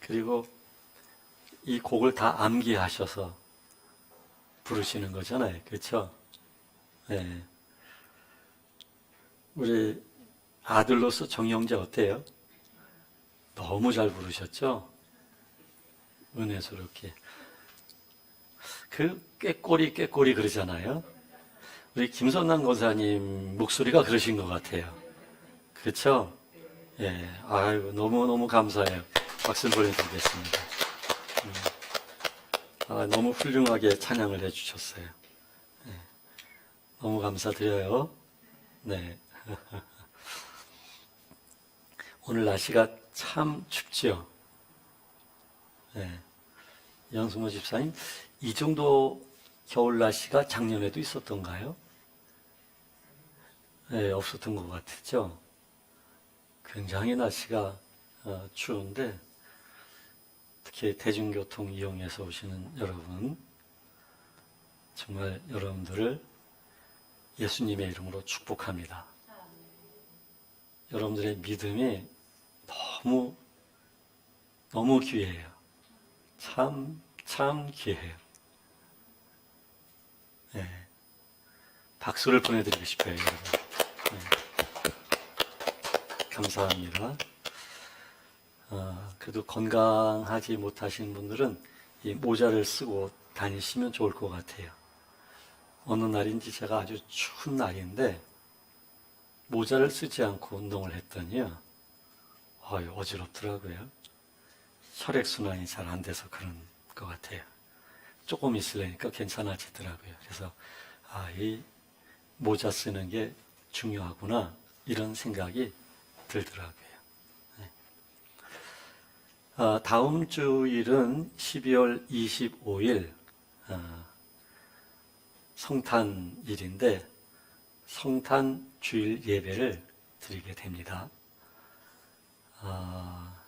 A: 그리고 이 곡을 다 암기하셔서 부르시는 거잖아요. 그렇죠? 네. 우리 아들로서 정영재 어때요? 너무 잘 부르셨죠? 은혜스럽게. 그 꾀꼬리 그러잖아요. 우리 김선남 권사님 목소리가 그러신 것 같아요. 그렇죠? 예, 아이고 너무 감사해요. 박수 보내드리겠습니다. 너무 훌륭하게 찬양을 해주셨어요. 예, 너무 감사드려요. 네. 오늘 날씨가 참 춥죠. 네. 연승호 집사님, 이 정도 겨울 날씨가 작년에도 있었던가요? 네, 없었던 것 같았죠. 굉장히 날씨가 추운데 특히 대중교통 이용해서 오시는 여러분, 정말 여러분들을 예수님의 이름으로 축복합니다. 여러분들의 믿음이 너무 귀해요. 참 귀해요. 네. 박수를 보내드리고 싶어요, 여러분. 네. 감사합니다. 그래도 건강하지 못하신 분들은 이 모자를 쓰고 다니시면 좋을 것 같아요. 어느 날인지 제가 아주 추운 날인데 모자를 쓰지 않고 운동을 했더니요, 어지럽더라고요. 혈액순환이 잘 안 돼서 그런 것 같아요. 조금 있으려니까 괜찮아지더라고요. 그래서 이 모자 쓰는 게 중요하구나, 이런 생각이 들더라고요. 네. 다음 주일은 12월 25일 성탄일인데 성탄 주일 예배를 드리게 됩니다.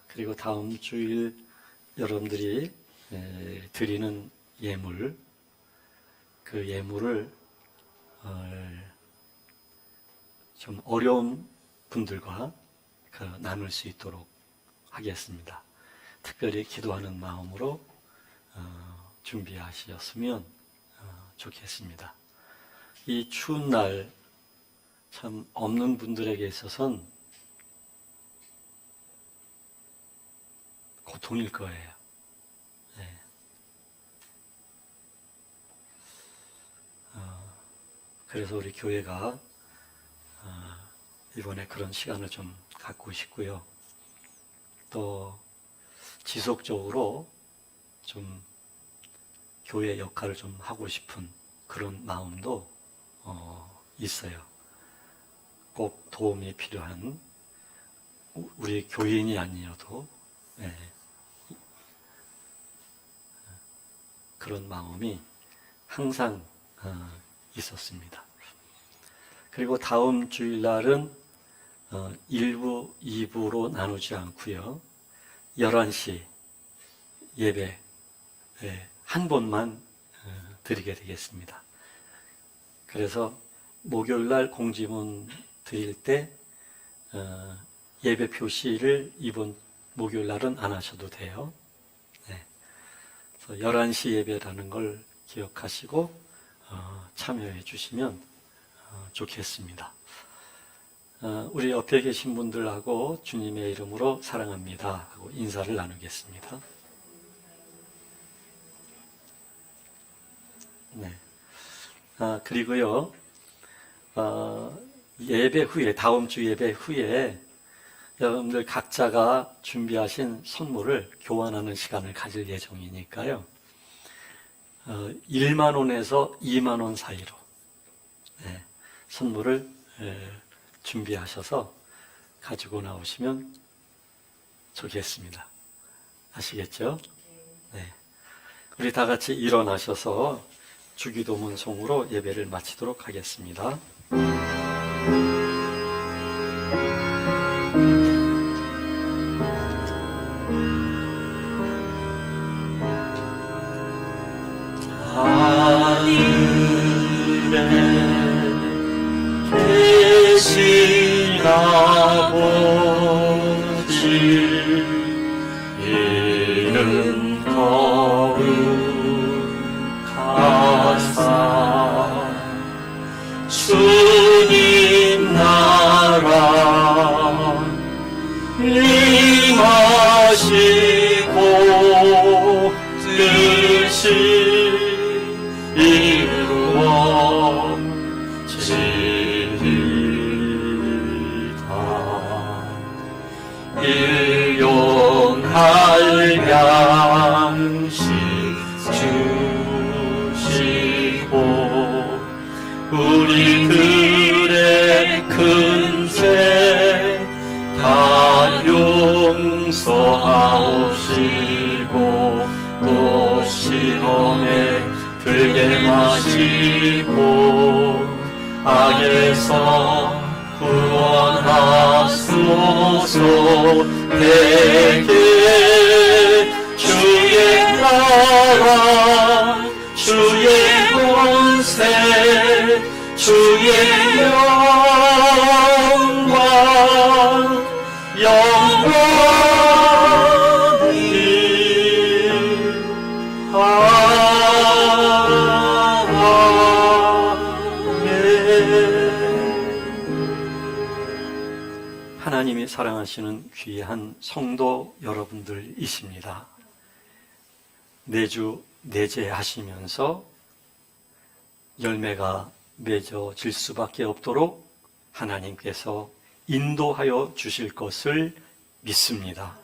A: 그리고 다음 주일 여러분들이 드리는 예물, 그 예물을 좀 어려운 분들과 나눌 수 있도록 하겠습니다. 특별히 기도하는 마음으로 준비하셨으면 좋겠습니다. 이 추운 날 참 없는 분들에게 있어서는 고통일 거예요. 네. 그래서 우리 교회가 이번에 그런 시간을 좀 갖고 싶고요. 또 지속적으로 좀 교회 역할을 좀 하고 싶은 그런 마음도 있어요. 꼭 도움이 필요한 우리 교인이 아니어도 그런 마음이 항상 있었습니다. 그리고 다음 주일날은 1부, 2부로 나누지 않고요. 11시 예배 한 번만 드리게 되겠습니다. 그래서 목요일날 공지문 드릴 때 예배 표시를 이번 목요일날은 안 하셔도 돼요. 네. 그래서 11시 예배라는 걸 기억하시고 참여해 주시면 좋겠습니다. 우리 옆에 계신 분들하고 주님의 이름으로 사랑합니다 하고 인사를 나누겠습니다. 네. 그리고요, 예배 후에, 다음 주 예배 후에 여러분들 각자가 준비하신 선물을 교환하는 시간을 가질 예정이니까요. 1만 원에서 2만 원 사이로 선물을 준비하셔서 가지고 나오시면 좋겠습니다. 아시겠죠? 네. 우리 다 같이 일어나셔서 주기도문 송으로 예배를 마치도록 하겠습니다.
B: 계신 아버지, 이는 거룩하사 주님 나라 하시고 뜻이 이루어지리다. 일용할 양식 주시고 우리들의 큰 죄 다 용서하옵시고 또 시험에 들게 마시고 악에서 구원하소서. 내게 주의 나라 주의 권세 주의 영광이
A: 하나님이 사랑하시는 귀한 성도 여러분들이십니다. 매주 내재하시면서 열매가 맺어질 수밖에 없도록 하나님께서 인도하여 주실 것을 믿습니다.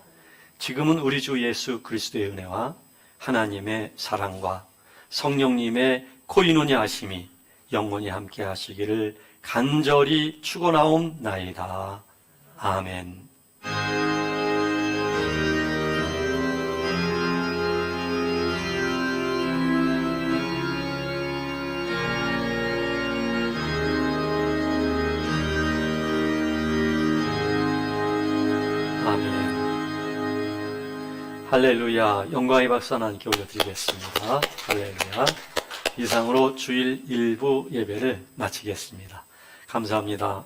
A: 지금은 우리 주 예수 그리스도의 은혜와 하나님의 사랑과 성령님의 코인원이 하심이 영원히 함께 하시기를 간절히 축원하옵나이다. 아멘. 아멘. 할렐루야. 영광의 박수 하나님께 올려드리겠습니다. 할렐루야. 이상으로 주일 일부 예배를 마치겠습니다. 감사합니다.